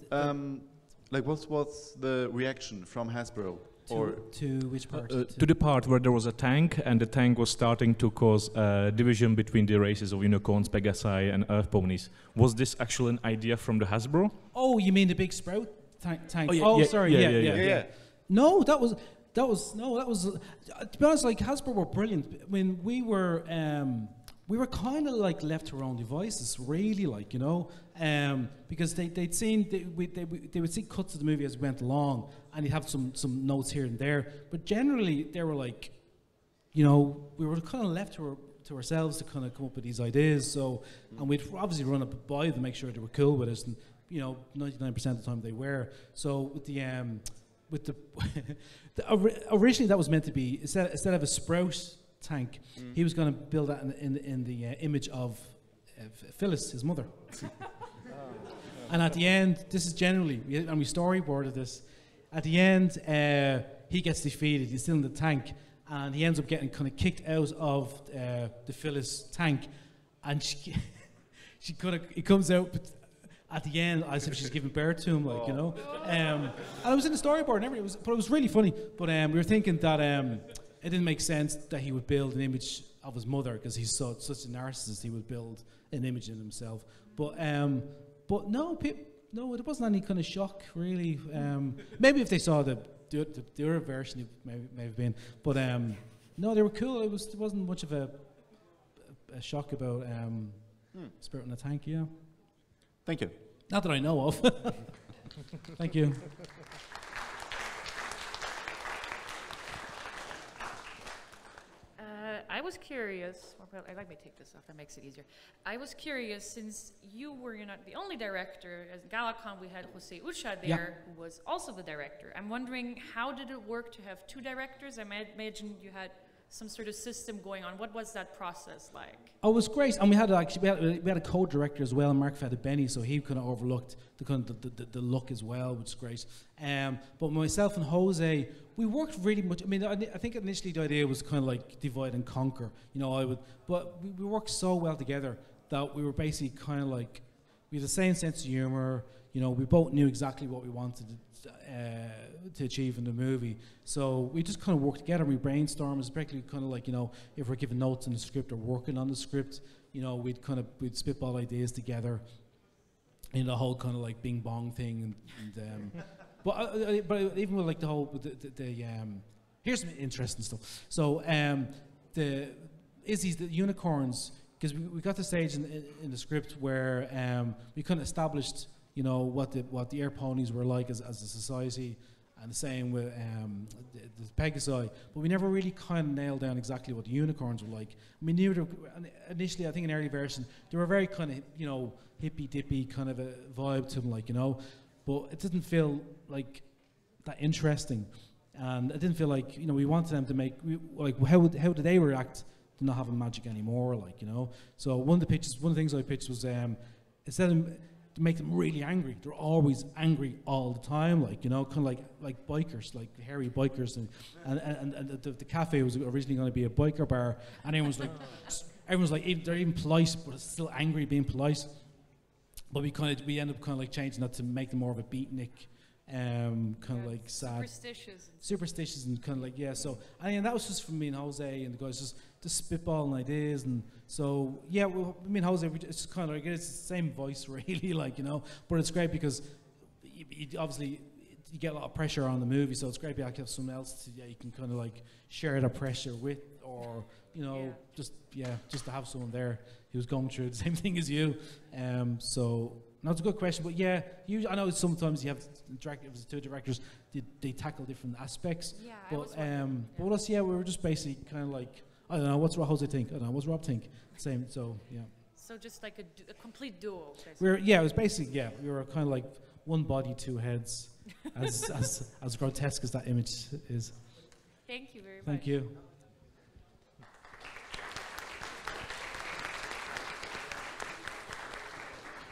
Like, what was the reaction from Hasbro? To which part? To the part where there was a tank, and the tank was starting to cause division between the races of unicorns, Pegasi, and Earth ponies. Was this actually an idea from the Hasbro? Oh, you mean the big sprout tank? Oh, yeah, sorry, yeah. No, that was. To be honest, like Hasbro were brilliant. I mean, we were kind of like left to our own devices, really, like, you know, because they'd seen they would see cuts of the movie as we went along, and you'd have some notes here and there. But generally, they were like, you know, we were kind of left to ourselves to kind of come up with these ideas. So, and we'd obviously run up by them to make sure they were cool with us, and you know, 99% of the time they were. So with the originally that was meant to be instead of a sprout tank, he was going to build that in the image of Phyllis, his mother. And at the end, this is generally, and we storyboarded this. At the end, he gets defeated. He's still in the tank, and he ends up getting kind of kicked out of the Phyllis tank, and he comes out. At the end, as if she's giving birth to him, like, you know. And it was in the storyboard and everything, but it was really funny. But we were thinking that it didn't make sense that he would build an image of his mother, because he's such a narcissist. He would build an image in himself. But no, it wasn't any kind of shock, really. Maybe if they saw the other version, it may have been. But no, they were cool. It wasn't much of a shock about Spirit in a Tank, yeah. Thank you. Not that I know of. Thank you. I was curious. Well, let me take this off. That makes it easier. I was curious, since you're not the only director. As Galacon, we had Jose Ucha there, who was also the director. I'm wondering, how did it work to have two directors? I imagine you had some sort of system going on. What was that process like? Oh, it was great, and we had a co-director as well, Mark Benny, so he kind of overlooked the look as well, which is great. But myself and Jose, we worked really much. I mean, I think initially the idea was kind of like divide and conquer, you know. But we worked so well together that we were basically kind of like, we had the same sense of humor. You know, we both knew exactly what we wanted to achieve in the movie. So we just kind of worked together. We brainstormed, especially kind of like, you know, if we're giving notes in the script or working on the script, you know, we'd spitball ideas together. You know, the whole kind of like bing bong thing, but even with like the whole here's some interesting stuff. So the unicorns, because we got the stage in the script where we kind of established, you know, what the air ponies were like as a society, and the same with the Pegasi, but we never really kind of nailed down exactly what the unicorns were like. I mean, initially, I think in early version, they were very kind of, you know, hippy dippy kind of a vibe to them, like, you know, but it didn't feel like that interesting, and it didn't feel like, you know, we wanted them to make how did they react to not having magic anymore, like, you know. So one of the things I pitched was instead of to make them really angry. They're always angry all the time, like, you know, kind of like bikers, like hairy bikers, and the cafe was originally going to be a biker bar, and everyone's like they're even polite, but it's still angry being polite. But we end up kind of like changing that to make them more of a beatnik, kind of like sad, superstitious, and kind of like, yeah. So and that was just from me and Jose and the guys just spitballing ideas. And so yeah, me and Jose, it's kind of like, it's the same voice really, like, you know. But it's great because obviously you get a lot of pressure on the movie, so it's great to have someone else you can kind of like share the pressure with, or, you know, just to have someone there who's going through the same thing as you. So that's a good question, but yeah, I know sometimes you have two directors, they tackle different aspects. Yeah, but with us, we were just basically kind of like, I don't know, what's Jose think? I don't know, what's Rob think? Same, so yeah. So just like a complete duo. It was basically, we were kind of like one body, two heads, as grotesque as that image is. Thank you very much. Thank you.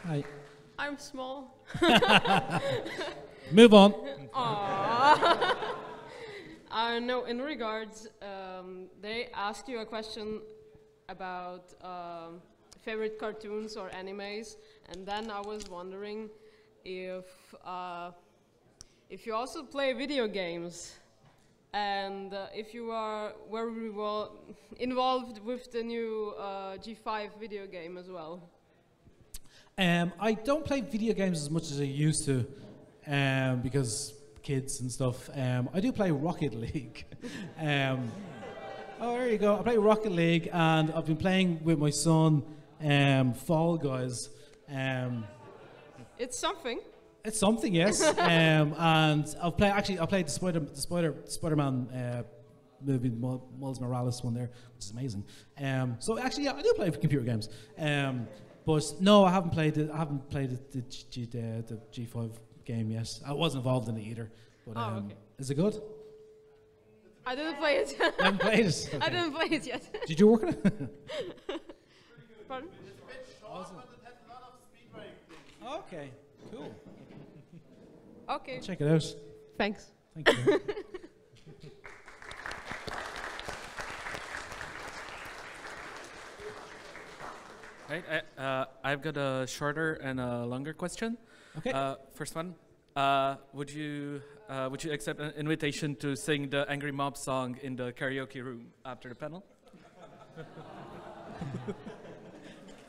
Hi. I'm small. Move on. No, in regards, they asked you a question about favorite cartoons or animes, and then I was wondering if you also play video games, and if you are very well involved with the new G5 video game as well. I don't play video games as much as I used to, because kids and stuff. I do play Rocket League. Oh, there you go. I play Rocket League, and I've been playing with my son Fall Guys. It's something. It's something, yes. And I played the Spider-Man movie, Miles Morales one there, which is amazing. So actually, yeah, I do play computer games. But no, I haven't played it. I haven't played the G5 game yet. I wasn't involved in it either. But okay. Is it good? I didn't play it. You haven't played it? Okay. I didn't play it yet. Did you work on it? Pardon? Awesome. Okay, cool. Okay. Check it out. Thanks. Thank you. Right, I've got a shorter and a longer question. Okay. First one, would you accept an invitation to sing the Angry Mob song in the karaoke room after the panel?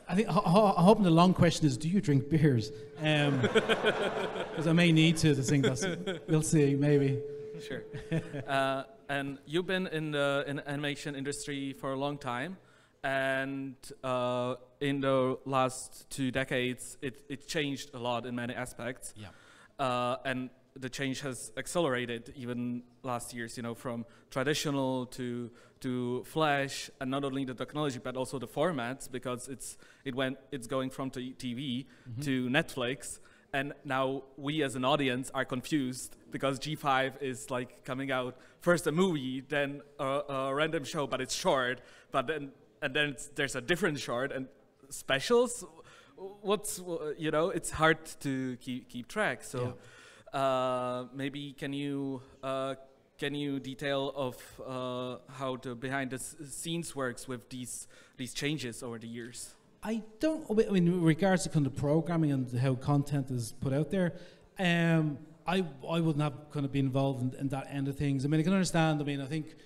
I think I'm hoping the long question is, do you drink beers? Because I may need to sing that. We'll see, maybe. Sure. And you've been in the animation industry for a long time, and in the last 2 decades, it changed a lot in many aspects. Yeah. And the change has accelerated even last years, you know, from traditional to Flash, and not only the technology but also the formats, because it's going from TV to Netflix, and now we as an audience are confused because G5 is like coming out first a movie, then a random show, but it's short, and then there's a different short and specials. It's hard to keep track. So. Yeah. Maybe can you detail of how the behind the scenes works with these changes over the years? I mean, in regards to kind of programming and how content is put out there, I wouldn't have kind of been involved in that end of things. I mean, I can understand. I mean, I think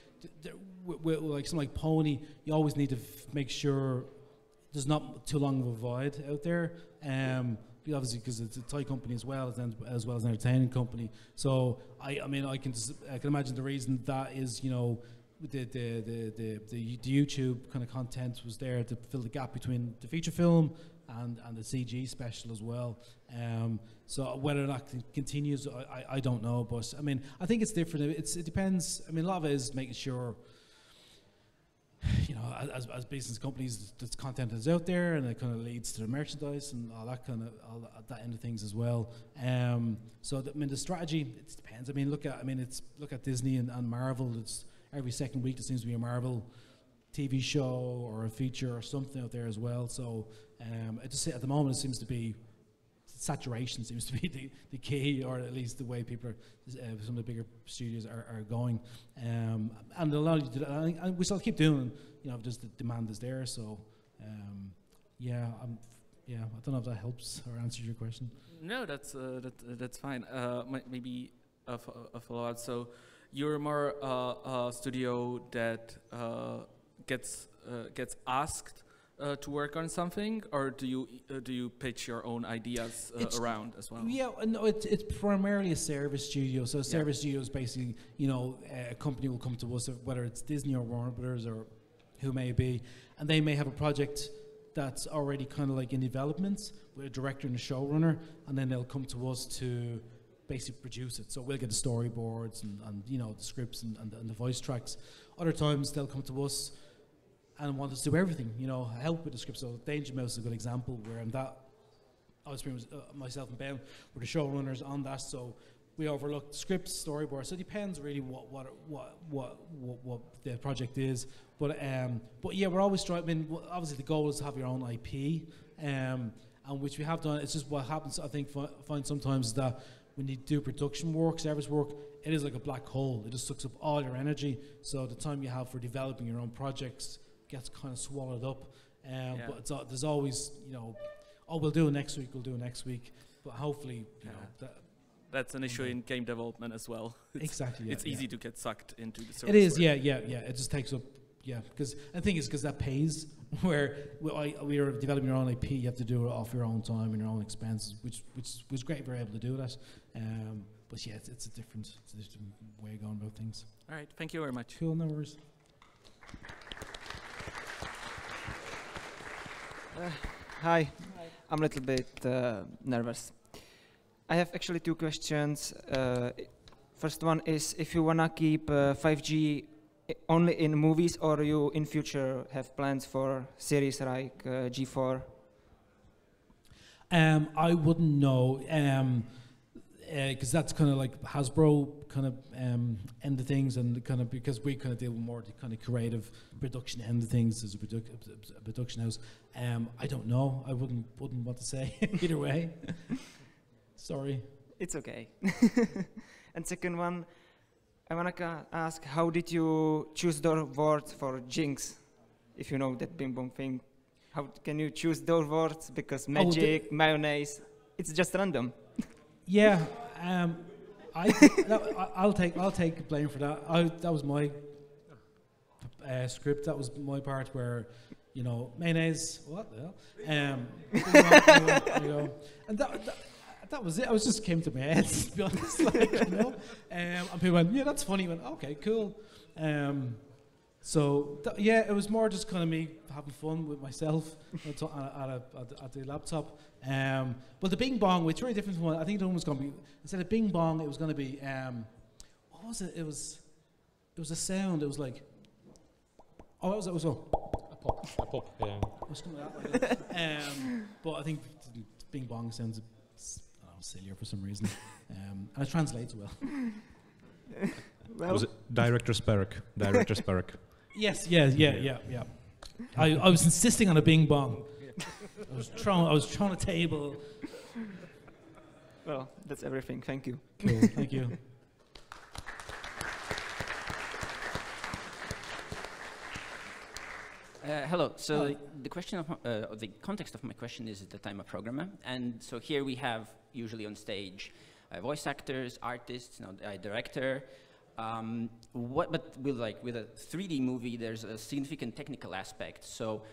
with like something like Pony, you always need to make sure there's not too long of a void out there. Obviously, because it's a toy company as well as an entertaining company. So I can imagine the reason that is, you know, the YouTube kind of content was there to fill the gap between the feature film and the CG special as well. So whether or not it continues, I don't know. But I mean, I think it's different. It depends. I mean, a lot of it is making sure, you know, as business companies, the content is out there, and it kind of leads to the merchandise and all that that end of things as well. So I mean, the strategy, it depends. I mean, look at Disney and Marvel. It's every second week there seems to be a Marvel TV show or a feature or something out there as well. So it just at the moment it seems to be saturation seems to be the key, or at least the way people are, some of the bigger studios are going, and a lot of and we still keep doing, you know, just the demand is there. So I don't know if that helps or answers your question. No, that's fine. Maybe a follow-up. So you're more a studio that gets asked to work on something, or do you pitch your own ideas around as well? Yeah, no, it's primarily a service studio. So a service studio is basically, you know, a company will come to us, whether it's Disney or Warner Brothers or who may be, and they may have a project that's already kind of like in development with a director and a showrunner, and then they'll come to us to basically produce it. So we'll get the storyboards and you know, the scripts and the voice tracks. Other times they'll come to us and want us to do everything, you know, help with the script. So Danger Mouse is a good example where I was myself and Ben were the showrunners on that. So we overlooked scripts, storyboards. So it depends really what the project is. But yeah, we're always trying. I mean, obviously the goal is to have your own IP, and and which we have done. It's just what happens, I think, find sometimes is that when you do production work, service work, it is like a black hole. It just sucks up all your energy. So the time you have for developing your own projects gets kind of swallowed up. But it's, there's always, you know, oh, we'll do it next week, But hopefully, you know, that's an issue in game development as well. Exactly. It's easy to get sucked into the service. It is, work. yeah. It just takes up, because the thing is, because that pays. Where we are developing your own IP, you have to do it off your own time and your own expenses, which was great if we were able to do that. But yeah, it's a different way of going about things. All right, thank you very much. Cool, no worries. Hi. I'm a little bit nervous. I have actually two questions. First one is if you wanna keep 5G only in movies, or you in future have plans for series like G4? I wouldn't know, because that's kind of like Hasbro kind of end of things, and kind of because we kind of deal with more the kind of creative production end of things as a production house. I don't know. I wouldn't want to say either way. Sorry. It's okay. And second one, I want to ask, how did you choose the words for jinx? If you know that bing bong thing, how can you choose those words? Because magic, mayonnaise, it's just random. Yeah, I'll take blame for that. That was my script. That was my part where, you know, mayonnaise. What the hell? You know, and that was it. I was just came to my head, to be honest. Like, you know, and people went, "Yeah, that's funny." I went, "Okay, cool." So yeah, it was more just kind of me having fun with myself at the laptop. But the bing bong, which is very different from one. I think the one was going to be, instead of bing bong, it was going to be what was it? It was a sound. It was like, oh, it was a pop. Yeah. It was something like that. But I think bing bong sounds sillier for some reason, and it translates well. Was it Director Sparrow? Director Sparrow. Yes, yeah. I was insisting on a bing bong. I was throwing a table. Well, that's everything. Thank you. Cool. Thank you. Hello. So the question of the context of my question is that I'm a programmer, and so here we have usually on stage voice actors, artists, director. But with a 3D movie, there's a significant technical aspect. So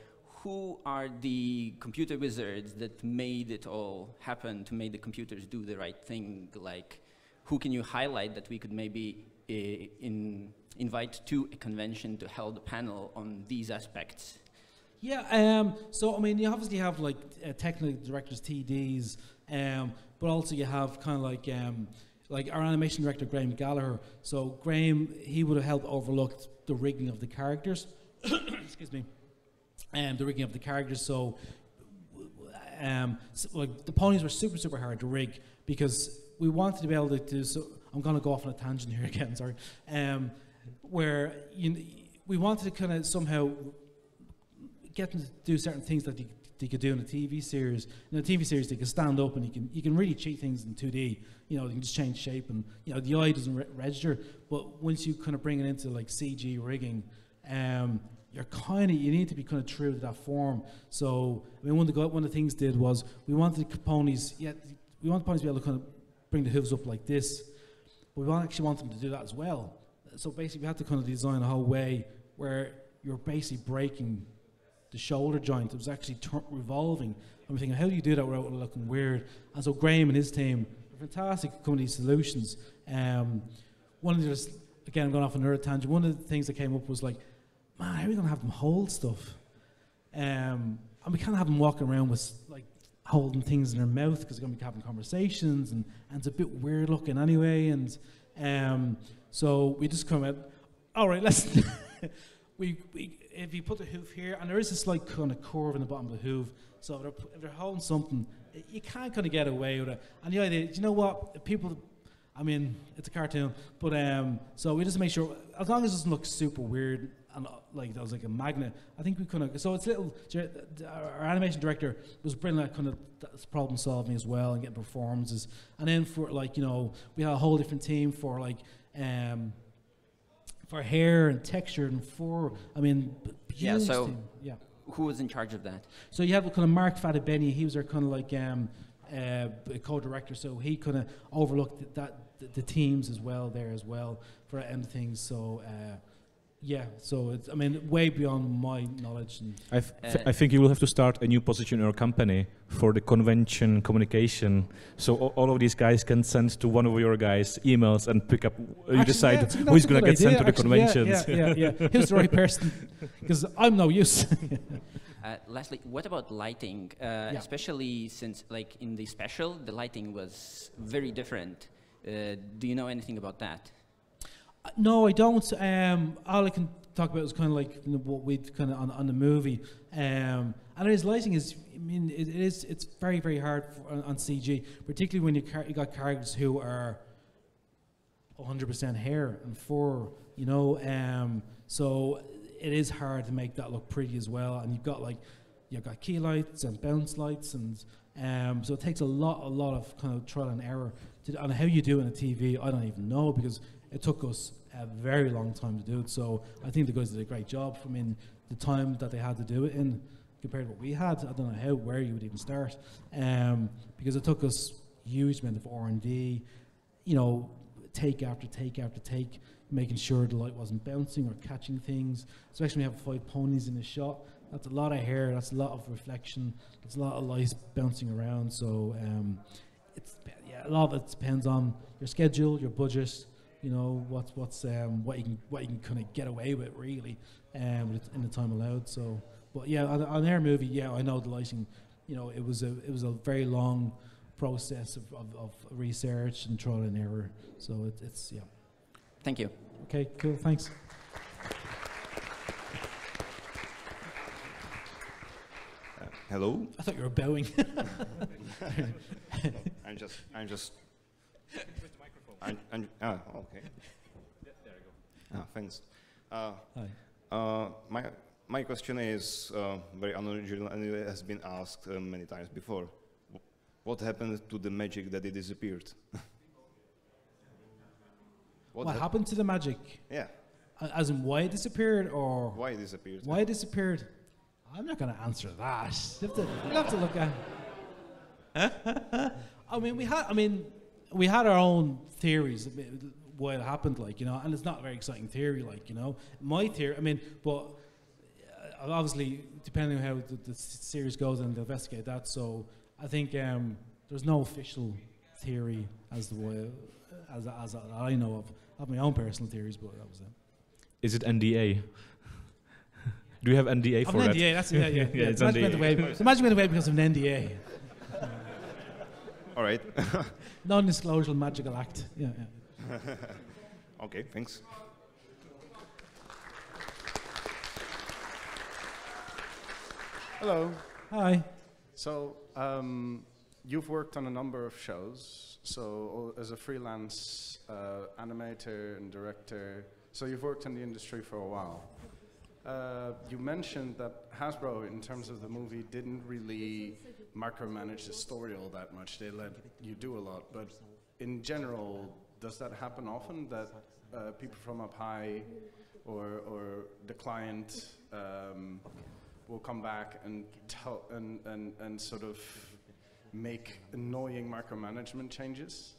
who are the computer wizards that made it all happen, to make the computers do the right thing? Like, who can you highlight that we could maybe invite to a convention to hold a panel on these aspects? Yeah, so I mean, you obviously have like technical directors, TDs, but also you have kind of like our animation director, Graham Gallagher. So Graham, he would have helped overlook the rigging of the characters. Excuse me. The rigging of the characters. So, like the ponies were super hard to rig because we wanted to be able to do. So I'm going to go off on a tangent here again. Sorry. Where we wanted to kind of somehow get them to do certain things that they could do in a TV series. In a TV series, they can stand up and you can really cheat things in 2D. You know, you can just change shape and, you know, the eye doesn't register. But once you kind of bring it into like CG rigging, you need to be kind of true to that form. So, I mean, one of the things did was we wanted the ponies, to be able to kind of bring the hooves up like this. But we actually want them to do that as well. So basically, we had to kind of design a whole way where you're basically breaking the shoulder joint. It was actually revolving. And we're thinking, how do you do that without it looking weird? And so Graham and his team are fantastic at coming to these solutions. One of the, again, I'm going off on another tangent. One of the things that came up was like, man, how are we going to have them hold stuff? And we can't have them walking around with like holding things in their mouth because they're going to be having conversations, and it's a bit weird looking anyway. And so we just come out, all right, let's. If you put the hoof here, and there is a slight kind of curve in the bottom of the hoof, so if they're holding something, you can't kind of get away with it. And the idea, do you know what? People, I mean, it's a cartoon, but so we just make sure, as long as it doesn't look super weird, and like that was like a magnet. I think we kind of, so it's little, our animation director was bringing that kind of problem solving as well and getting performances. And then for like, you know, we had a whole different team for like, for hair and texture and Yeah, so team. Yeah. Who was in charge of that? So you have kind of Mark Fadibeni, he was our kind of like co-director, so he kind of overlooked the teams as well there as well for end things. So yeah, so it's, I mean, way beyond my knowledge. And I think you will have to start a new position in your company for the convention communication. So all of these guys can send to one of your guys emails and pick up. You decide who's going to get sent to the conventions. Yeah. Who's the right person? Because I'm no use. Lastly, what about lighting? Especially since, like, in the special, the lighting was very different. Do you know anything about that? No, I don't. All I can talk about is kind of like what we kind of on the movie. And his lighting is, I mean, it's very, very hard on CG, particularly when you got characters who are 100% hair and fur, you know. So it is hard to make that look pretty as well. And you've got key lights and bounce lights, and so it takes a lot of kind of trial and error. On how you do it on TV, I don't even know, because it took us a very long time to do it. So I think the guys did a great job. I mean, the time that they had to do it in compared to what we had, I don't know where you would even start, because it took us a huge amount of R&D, you know, take after take after take, making sure the light wasn't bouncing or catching things. Especially when you have 5 ponies in a shot. That's a lot of hair. That's a lot of reflection. That's a lot of light bouncing around. So a lot of it depends on your schedule, your budget. You know what you can kind of get away with really, in the time allowed. So, but yeah, on our movie, yeah, I know the lighting. You know, it was a very long process of research and trial and error. So it's yeah. Thank you. Okay, cool. Thanks. Hello. I thought you were bowing. I'm just. okay. There you go. Thanks. Hi. My question is very unusual, and it has been asked many times before. What happened to the magic that it disappeared? What happened to the magic? Yeah. As in why it disappeared, or why it disappeared? Why it disappeared? I'm not going to answer that. You'll have to look at. I mean, we had our own theories why it happened, like, you know, and it's not a very exciting theory, like, you know. My theory, I mean, but obviously, depending on how the series goes, and they'll investigate that. So I think there's no official theory as to why, as I know of. I have my own personal theories, but that was it. Is it NDA? Do you have NDA for that? NDA, that's yeah. It's NDA. The magic went away because of an NDA. All right. Non-disclosure magical act. Yeah. Okay, thanks. Hello. Hi. So, you've worked on a number of shows. So, as a freelance animator and director, so you've worked in the industry for a while. You mentioned that Hasbro, in terms of the movie, didn't really micromanage the story all that much. They let you do a lot. But in general, does that happen often, that people from up high or the client will come back and tell and sort of make annoying micromanagement changes?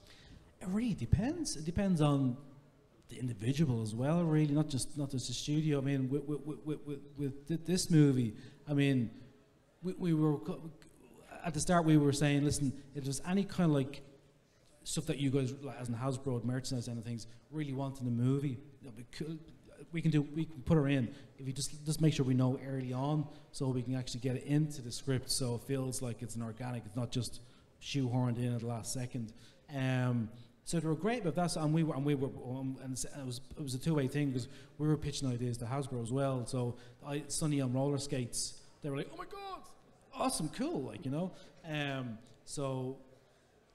It really depends. It depends on the individual as well, really, not just the studio. I mean, with this movie, I mean, we were at the start, we were saying, listen, if there's any kind of like stuff that you guys, like, as in Hasbro merchandise and things, really want in the movie, we can put her in. If you just make sure we know early on, so we can actually get it into the script, so it feels like it's an organic. It's not just shoehorned in at the last second. So they were great about that, and it was a two-way thing, because we were pitching ideas to Hasbro as well. So Sunny on roller skates, they were like, "Oh my god, awesome, cool!" Like, you know. So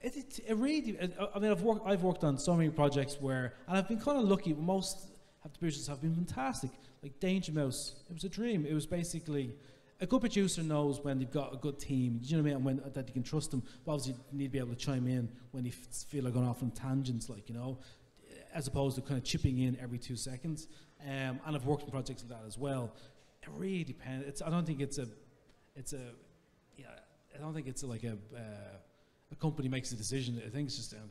it really. I mean, I've worked on so many projects where, and I've been kind of lucky. Most the producers have been fantastic. Like Danger Mouse, it was a dream. It was basically a good producer knows when they've got a good team. You know what I mean? And when that you can trust them. But obviously, you need to be able to chime in when you feel like going off on tangents, like, you know, as opposed to kind of chipping in every 2 seconds. And I've worked on projects like that as well. It really depends. I don't think it's like a company makes a decision. I think it's just an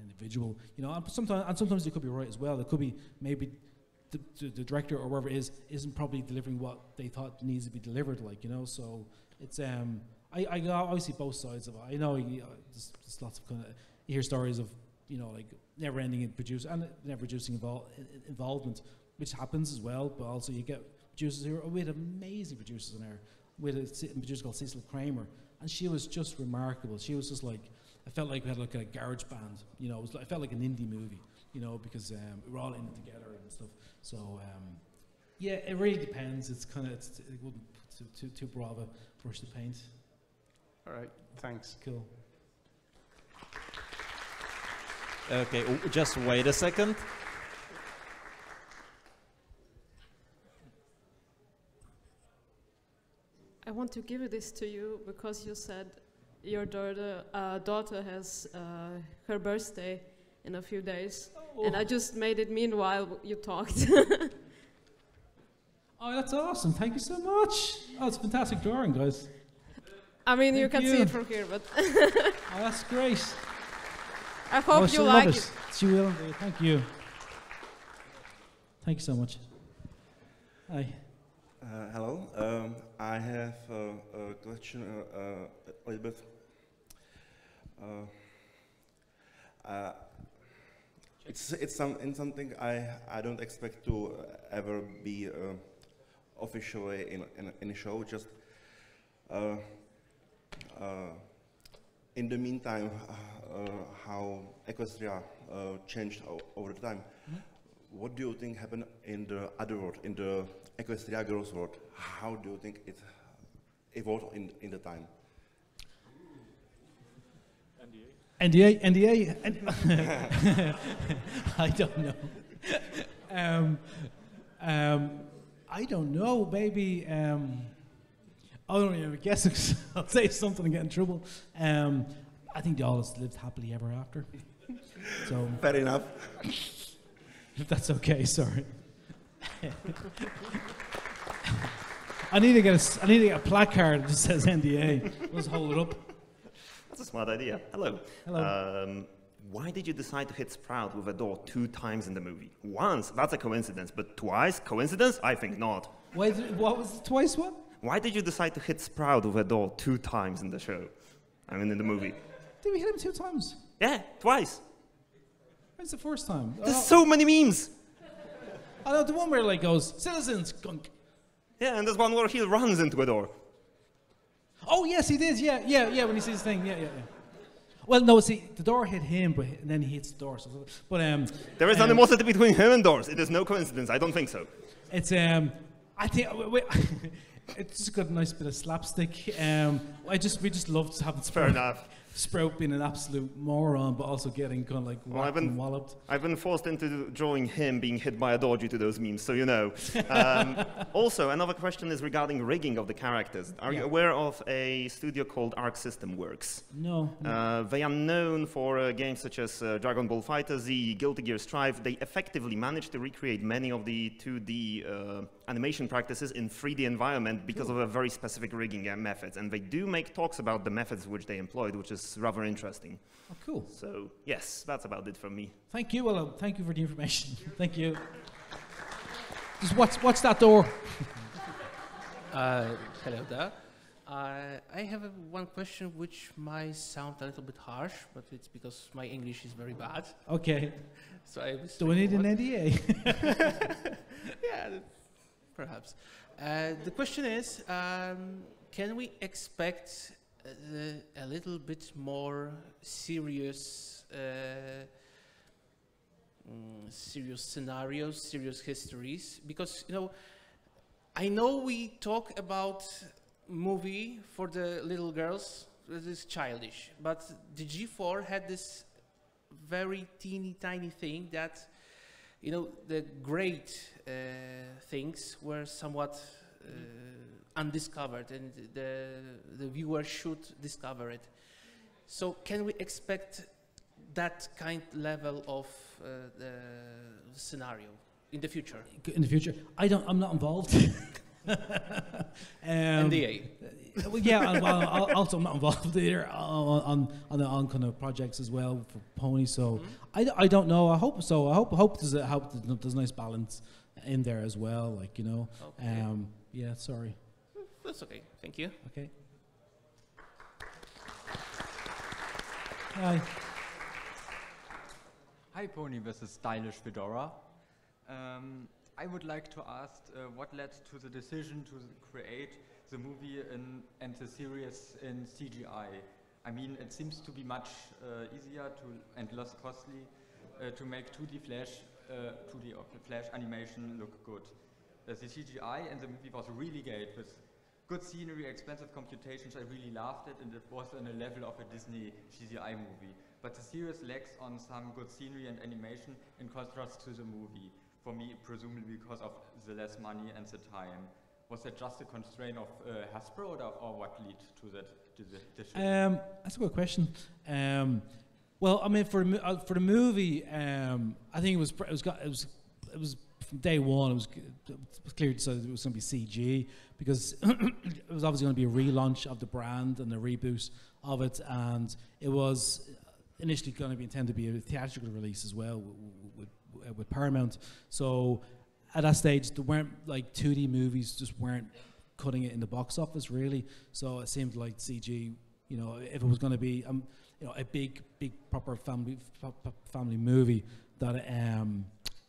individual, you know. And sometimes they could be right as well. It could be maybe the director or whoever it is isn't probably delivering what they thought needs to be delivered, like, you know. So it's I obviously both sides of it. I know there's lots of kind of, you hear stories of, you know, like never ending in never reducing involvement, which happens as well. But also you get producers who are, we had amazing producers in there. We had a producer called Cecil Kramer, and she was just remarkable. She was just like, I felt like we had like a garage band, you know. I felt like an indie movie, you know, because we were all in it together and stuff. So yeah, it really depends. It's kind of, it wouldn't put too broad a brush to paint. All right, thanks. Cool. Okay, just wait a second. I want to give this to you because you said your daughter has her birthday in a few days. Oh. And I just made it meanwhile you talked. Oh, that's awesome. Thank you so much. Oh, it's a fantastic drawing, guys. I mean, you can see it from here, but... Oh, that's great. I hope you like it. She will. Thank you. Thank you so much. Hi. Hello. I have a question a little bit. It's something I don't expect to ever be officially in a show. Just in the meantime, how Equestria changed over the time. Mm-hmm. What do you think happened in the other world, in the Equestria Girls world? How do you think it evolved in the time? NDA? I don't know. I don't know. Maybe. I don't even guess. I'll say something and get in trouble. I think they all lived happily ever after. So fair enough. If that's okay, sorry. I need to get a placard that just says NDA. Let's hold it up. That's a smart idea. Hello. Hello. Why did you decide to hit Sprout with a door 2 times in the movie? Once, that's a coincidence, but twice? Coincidence? I think not. Wait, what was twice what? Why did you decide to hit Sprout with a door 2 times in the show? I mean, in the movie. Did we hit him 2 times? Yeah, twice. When's the first time? There's so many memes. I know the one where it like goes, citizens, gunk. Yeah, and there's one where he runs into a door. Oh, yes, he did. Yeah, when he sees the thing. Yeah. Well, no, see, the door hit him, and then he hits the door. But there is animosity between him and doors. It is no coincidence. I don't think so. It's I think it's just got a nice bit of slapstick. We just loved having Sprout being an absolute moron, but also getting kind of like whacked and walloped. I've been forced into drawing him being hit by a door due to those memes, so you know. Also, another question is regarding rigging of the characters. Are you aware of a studio called Arc System Works? No. They are known for games such as Dragon Ball FighterZ, Guilty Gear Strive. They effectively managed to recreate many of the 2D animation practices in 3D environment because of a very specific rigging methods. And they do make talks about the methods which they employed, which is rather interesting. Oh, cool. So, yes, that's about it from me. Thank you. Well, thank you for the information. Thank you. Just watch that door. Hello there. I have one question which might sound a little bit harsh, but it's because my English is very bad. Okay. So I was do we need an NDA? Yeah, perhaps. The question is, can we expect a little bit more serious scenarios, serious histories? Because, you know, I know we talk about movie for the little girls, this is childish, but the G4 had this very teeny tiny thing that you know, the great things were somewhat undiscovered, and the viewer should discover it. So can we expect that kind level of the scenario in the future? In the future, I'm not involved. NDA. Well, yeah. Well, also I'm not involved either on kind of projects as well for ponies. So I don't know. I hope so. I hope there's a nice balance in there as well. Like, you know. Okay. Yeah. Sorry. That's okay. Thank you. Okay. Hi. Hi, Pony. This is Stylish Fedora. I would like to ask what led to the decision to create the movie and the series in CGI. I mean, it seems to be much easier and less costly to make 2D Flash animation look good. The CGI in the movie was really great with good scenery, expensive computations. I really loved it, and it was on a level of a Disney CGI movie. But the series lacks on some good scenery and animation in contrast to the movie. For me, presumably because of the less money and the time. Was that just a constraint of Hasbro, or what led to that decision? That's a good question. Well, I mean, for the movie, I think it was from day one. It was clear that it was going to be CG because it was obviously going to be a relaunch of the brand and a reboot of it, and it was initially going to be intended to be a theatrical release as well with Paramount. So at that stage, there weren't like 2D movies, just weren't cutting it in the box office really. So it seemed like CG, you know, if it was going to be you know, a big proper family movie, that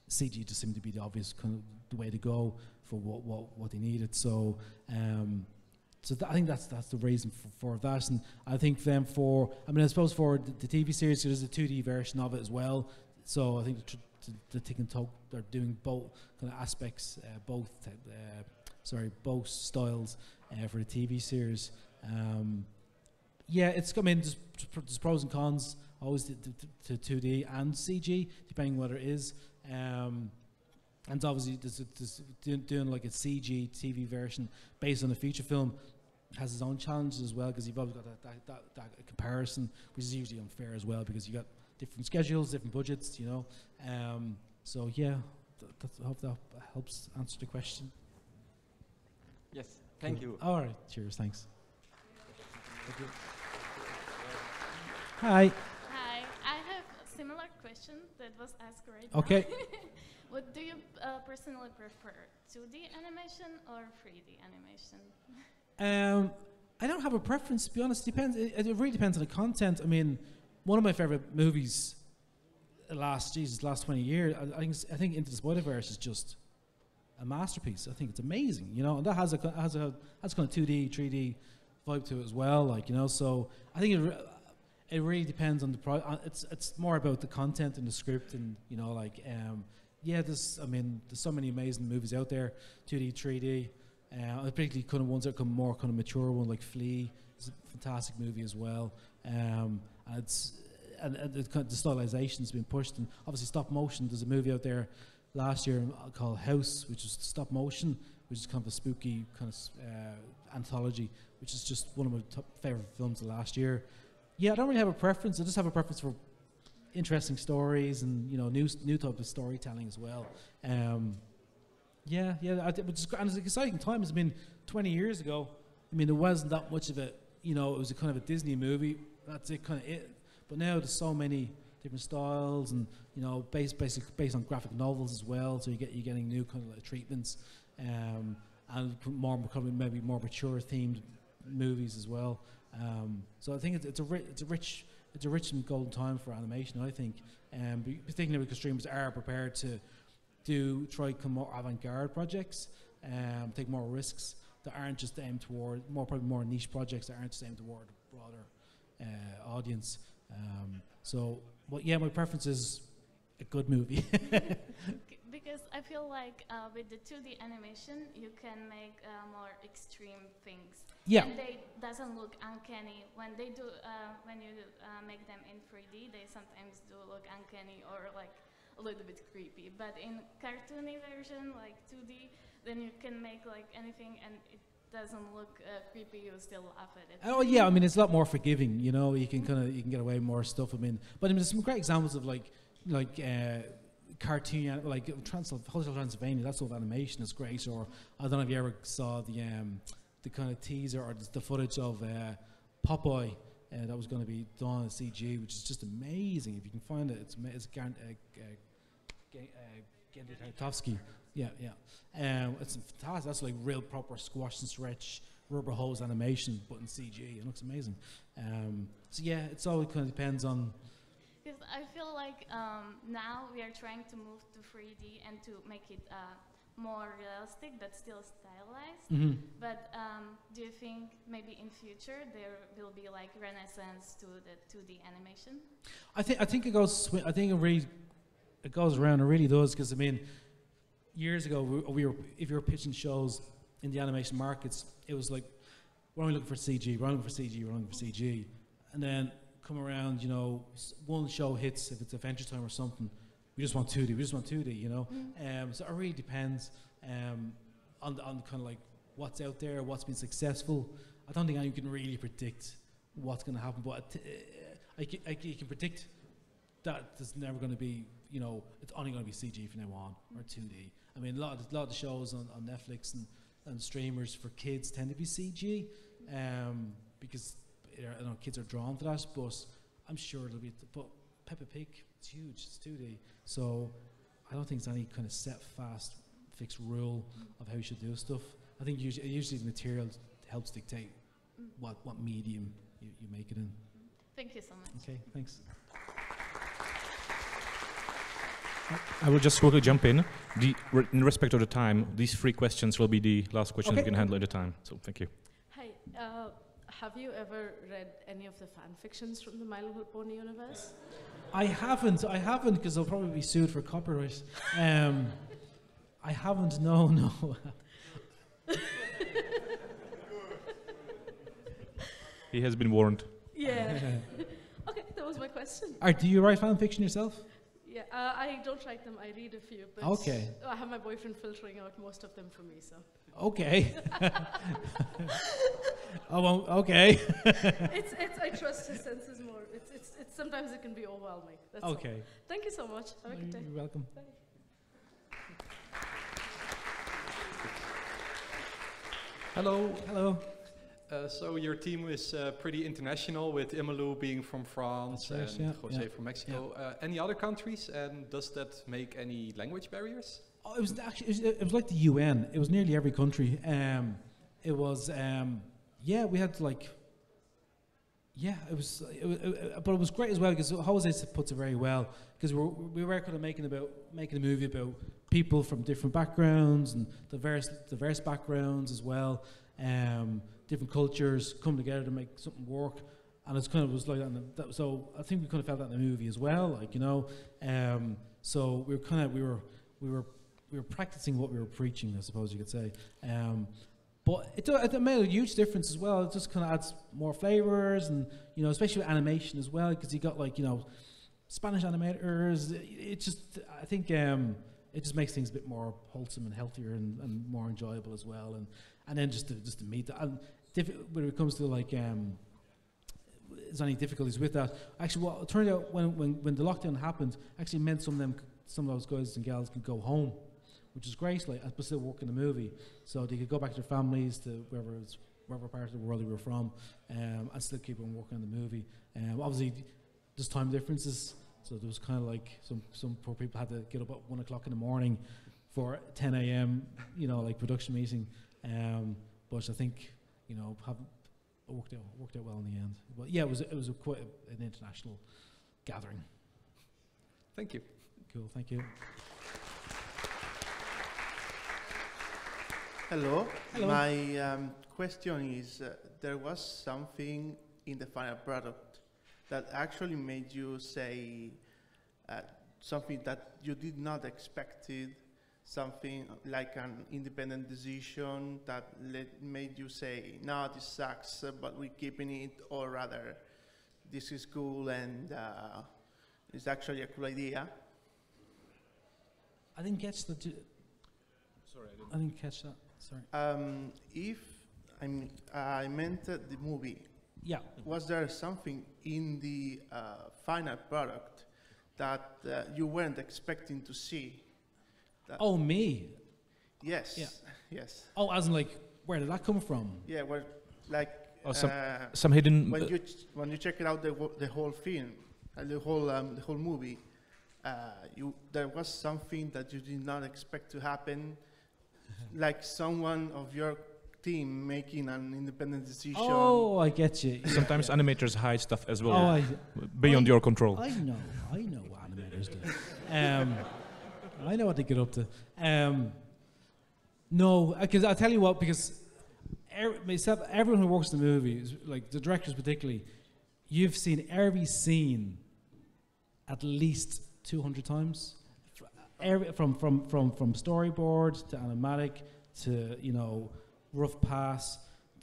CG just seemed to be the obvious kind of the way to go for what they needed. So I think that's the reason for that. And I think then I suppose for the TV series, there's a 2D version of it as well. So I think the Tick and Toke, they're doing both kind of aspects, both styles for the TV series. Yeah, I mean, there's pros and cons always to 2D and CG, depending what it is. And obviously, doing like a CG TV version based on a feature film has its own challenges as well, because you've always got that comparison, which is usually unfair as well, because you got different schedules, different budgets, you know. So yeah, I hope that helps answer the question. Yes, thank you. All right, cheers, thanks. Thank you. Hi. Hi, I have a similar question that was asked right Okay. now. What do you personally prefer, 2D animation or 3D animation? I don't have a preference, to be honest. It really depends on the content. I mean, one of my favorite movies last 20 years, I think Into the Spider-Verse is just a masterpiece. I think it's amazing, you know, and that has kind of 2D, 3D vibe to it as well, like, you know. So I think it really depends on the it's more about the content and the script, and, you know, like yeah, there's so many amazing movies out there, 2D, 3D. Particularly kind of ones that come more kind of mature, one like Flea is a fantastic movie as well. And the stylization's been pushed, and obviously stop motion. There's a movie out there last year called House, which is stop motion, which is kind of a spooky kind of anthology, which is just one of my top favorite films of last year. Yeah, I don't really have a preference. I just have a preference for interesting stories and, you know, new type of storytelling as well. Yeah, and it's an exciting time. It's been 20 years ago. I mean, there wasn't that much of it. You know, it was a kind of a Disney movie. That's it, kind of it. But now there's so many different styles, and, you know, based on graphic novels as well. So you're getting new kind of like treatments, and maybe more mature themed movies as well. So I think it's a rich and golden time for animation, I think. Particularly because streamers are prepared to try more avant-garde projects, take more risks that aren't just aimed toward probably more niche projects that aren't just aimed toward a broader audience. But yeah, my preference is a good movie. Because I feel like with the 2D animation, you can make more extreme things. Yeah. And they doesn't look uncanny when they do. When you make them in 3D, they sometimes do look uncanny or like a little bit creepy. But in cartoony version, like 2D, then you can make like anything and it doesn't look creepy. You still laugh at it. Oh yeah, I mean it's a lot more forgiving. You know, you can get away with more stuff. I mean, but I mean, there's some great examples of cartoon, like Hotel Transylvania. That sort of animation is great. Or I don't know if you ever saw the kind of teaser or the footage of Popeye that was going to be done in CG, which is just amazing. If you can find it, it's Gendy Tartakovsky. Yeah. It's fantastic. That's like real proper squash and stretch rubber hose animation, but in CG. It looks amazing. So yeah, it's all kind of depends on. Because I feel like now we are trying to move to 3D and to make it more realistic but still stylized. Mm-hmm. But do you think maybe in future there will be like renaissance to the 2D animation? I think it goes. I think it goes around. It really does. Because I mean, years ago if you were pitching shows in the animation markets, it was like we're only looking for CG. We're only looking for CG. We're only looking for CG, and then come around, you know, one show hits if it's Adventure Time or something. We just want 2D. We just want 2D. You know, so it really depends on kind of like what's out there, what's been successful. I don't think anyone can really predict what's going to happen, but you can predict that there's never going to be, you know, it's only going to be CG from now on or 2D. I mean, a lot of the shows on Netflix and streamers for kids tend to be CG because I know kids are drawn to that, but I'm sure it'll be. But Peppa Pig, it's huge, it's 2D. So I don't think there's any kind of set, fast, fixed rule of how you should do stuff. I think usually the material helps dictate what medium you make it in. Thank you so much. Okay, thanks. I will just quickly jump in. In respect of the time, these 3 questions will be the last questions we can handle at the time. So thank you. Hi. Have you ever read any of the fan fictions from the My Little Pony universe? I haven't because I'll probably be sued for copyright. I haven't. No. He has been warned. Yeah. Okay, that was my question. Do you write fan fiction yourself? Yeah, I don't write them. I read a few, but okay. I have my boyfriend filtering out most of them for me. So. Okay. Oh, well, okay. it's I trust his senses more. It's sometimes it can be overwhelming. That's okay. All. Thank you so much. Have a good day. You're welcome. Bye. Hello. Hello. So your team is pretty international, with Emilou being from France and Jose from Mexico. Yeah. Any other countries, and does that make any language barriers? Oh, it was actually it was like the UN. It was nearly every country. It was we had like but it was great as well because Jose puts it very well because we were kind of making a movie about people from different backgrounds and diverse backgrounds as well. Different cultures come together to make something work, and it's kind of was like that. So I think we kind of felt that in the movie as well, like, you know. So we were practicing what we were preaching, I suppose you could say. But it made a huge difference as well. It just kind of adds more flavors, and, you know, especially with animation as well, because you got, like, you know, Spanish animators. It just, I think, it just makes things a bit more wholesome and healthier and more enjoyable as well. And then just to meet that. And when it comes to, like, there's any difficulties with that. Actually, what it turned out when the lockdown happened, actually meant some of those guys and gals could go home, which is great, like, but still work in the movie. So they could go back to their families, to wherever part of the world they were from, and still keep on working on the movie. Obviously, there's time differences, so there was kind of like some poor people had to get up at 1 o'clock in the morning for 10 a.m., you know, like production meeting. But I think, you know, it worked out well in the end. But yeah, it was quite an international gathering. Thank you. Cool, thank you. Hello. Hello. My question is, there was something in the final product that actually made you say something that you did not expected, something like an independent decision that made you say, no, this sucks, but we're keeping it, or rather, this is cool and it's actually a cool idea? I didn't catch the. Sorry, I didn't catch that. Sorry. If I meant the movie. Yeah. Was there something in the final product that you weren't expecting to see? Oh, me? Yes. Yeah. Yes. Oh, as in like, where did that come from? Yeah, where like some hidden. When you check it out, the whole film, the whole movie, there was something that you did not expect to happen, like someone of your team making an independent decision. Oh, I get you. Sometimes animators hide stuff as well, Oh, beyond your control. I know what animators do. I know what they get up to. No, because I'll tell you what, because everyone who works in the movie, like the directors particularly, you've seen every scene at least 200 times. From storyboard to animatic to, you know, rough pass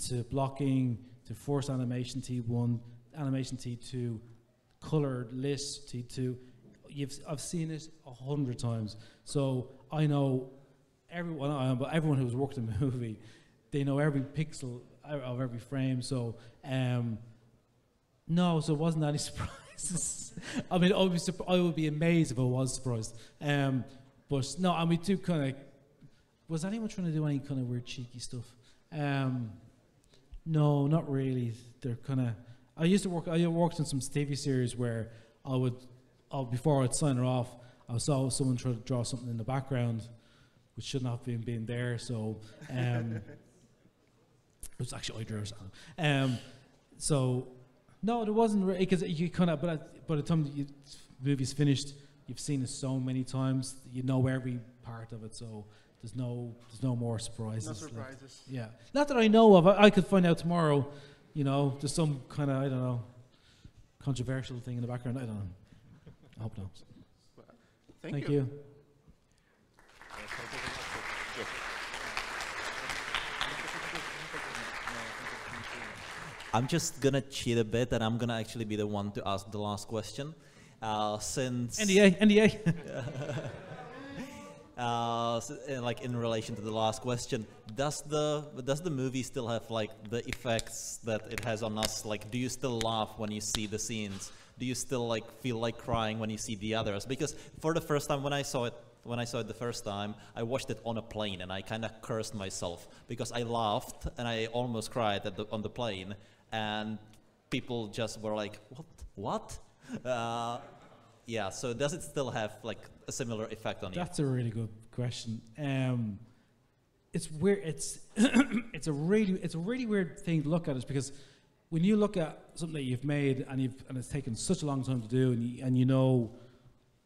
to blocking to force animation T1, animation T2, colored list T2. I've seen it 100 times. So I know everyone who's worked in the movie, they know every pixel of every frame. So no, so it wasn't any surprises. I mean, I would be amazed if I was surprised. But no, and we do kind of. Was anyone trying to do any kind of weird cheeky stuff? No, not really. They're kind of. I worked in some TV series where before I'd sign her off, I saw someone try to draw something in the background, which shouldn't have been there. So it was actually I drew something. So no, there wasn't really, because you kind of. But by the time the movie's finished, you've seen it so many times. You know every part of it. So. There's no more surprises. No surprises. Yeah. Not that I know of. I could find out tomorrow, you know, there's some kind of, I don't know, controversial thing in the background. I don't know. I hope not. Thank you. I'm just going to cheat a bit, and I'm going to actually be the one to ask the last question. Since NDA. like in relation to the last question, does the movie still have like the effects that it has on us? Like, do you still laugh when you see the scenes? Do you still like feel like crying when you see the others? Because for the first time when I saw it the first time, I watched it on a plane, and I kind of cursed myself because I laughed and I almost cried on the plane, and people just were like, what? Yeah, so does it still have like a similar effect on you? That's a really good question. It's weird. It's a really weird thing to look at, is because when you look at something that you've made and it's taken such a long time to do, and you know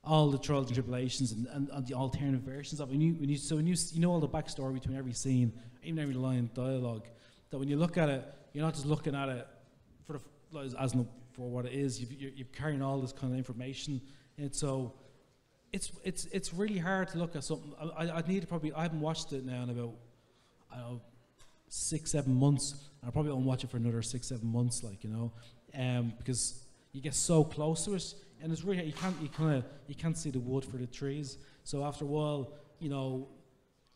all the trials and tribulations and the alternative versions of it, when you know all the backstory between every scene, even every line of dialogue, that when you look at it, you're not just looking at it for what it is. You're carrying all this kind of information, and so it's really hard to look at something. I haven't watched it now in about, I don't know, 6-7 months. I probably won't watch it for another 6-7 months, like, you know, because you get so close to it, and it's really you can't see the wood for the trees. So after a while, you know,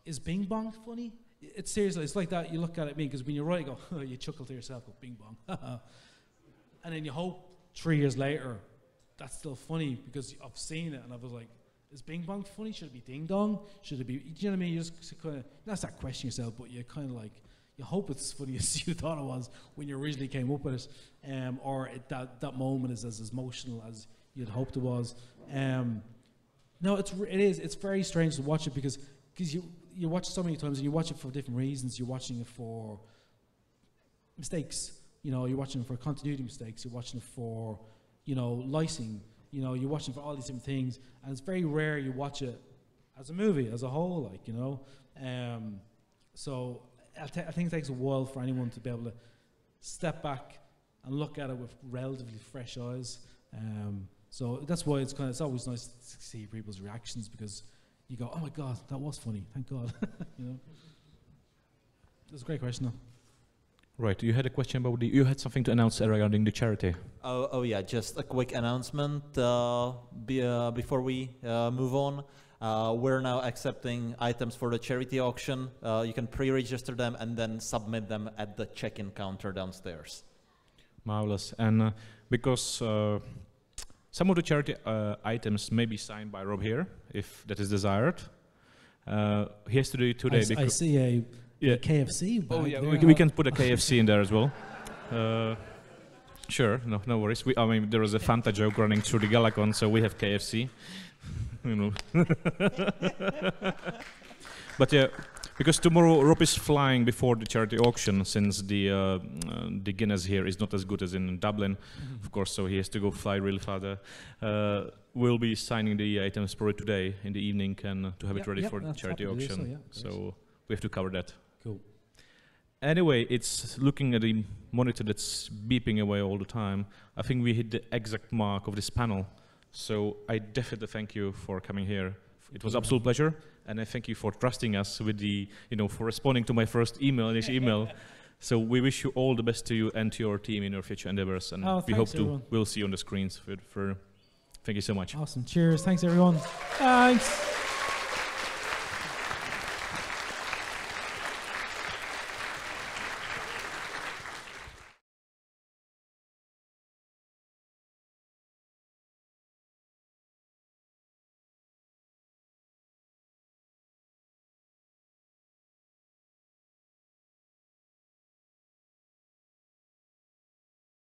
is Bing Bong funny? It's seriously, it's like that. You look at it, because when you're right, you go, you chuckle to yourself, go Bing Bong. And then you hope 3 years later that's still funny, because I've seen it and I was like, is Bing Bong funny? Should it be Ding Dong? Should it be, do you know what I mean? You just kind of, not start questioning yourself, but you kind of like, you hope it's funny as you thought it was when you originally came up with it, or that moment is as emotional as you'd hoped it was. No, it's very strange to watch it, because you watch it so many times, and you watch it for different reasons. You're watching it for mistakes. You know, you're watching it for continuity mistakes. You're watching it for, you know, lighting. You know, you're watching for all these different things, and it's very rare you watch it as a movie, as a whole, like, you know. So I think it takes a while for anyone to be able to step back and look at it with relatively fresh eyes. So that's why it's always nice to see people's reactions, because you go, oh my God, that was funny, thank God. You know, that's a great question, though. Right, you had a question about you had something to announce regarding the charity. Oh yeah, just a quick announcement before we move on. We're now accepting items for the charity auction. You can pre-register them and then submit them at the check-in counter downstairs. Marvelous. And because some of the charity items may be signed by Rob here, if that is desired. He has to do it today. I see a KFC. Oh yeah, we can put a KFC in there as well. Sure, no worries. I mean, there is a Fanta joke running through the Galacon, so we have KFC. You know. But yeah, because tomorrow Rob is flying before the charity auction, since the Guinness here is not as good as in Dublin, of course. So he has to go fly really far. We'll be signing the items probably today in the evening, and to have it ready for the charity auction. So we have to cover that. Cool. Anyway, it's looking at the monitor that's beeping away all the time. I think we hit the exact mark of this panel. So I definitely thank you for coming here. It was an absolute pleasure, and I thank you for trusting us with the, for responding to my first initial email. So we wish you all the best to you and to your team in your future endeavors, and we hope we'll see you on the screens. Thank you so much. Awesome. Cheers. Thanks, everyone. Thanks.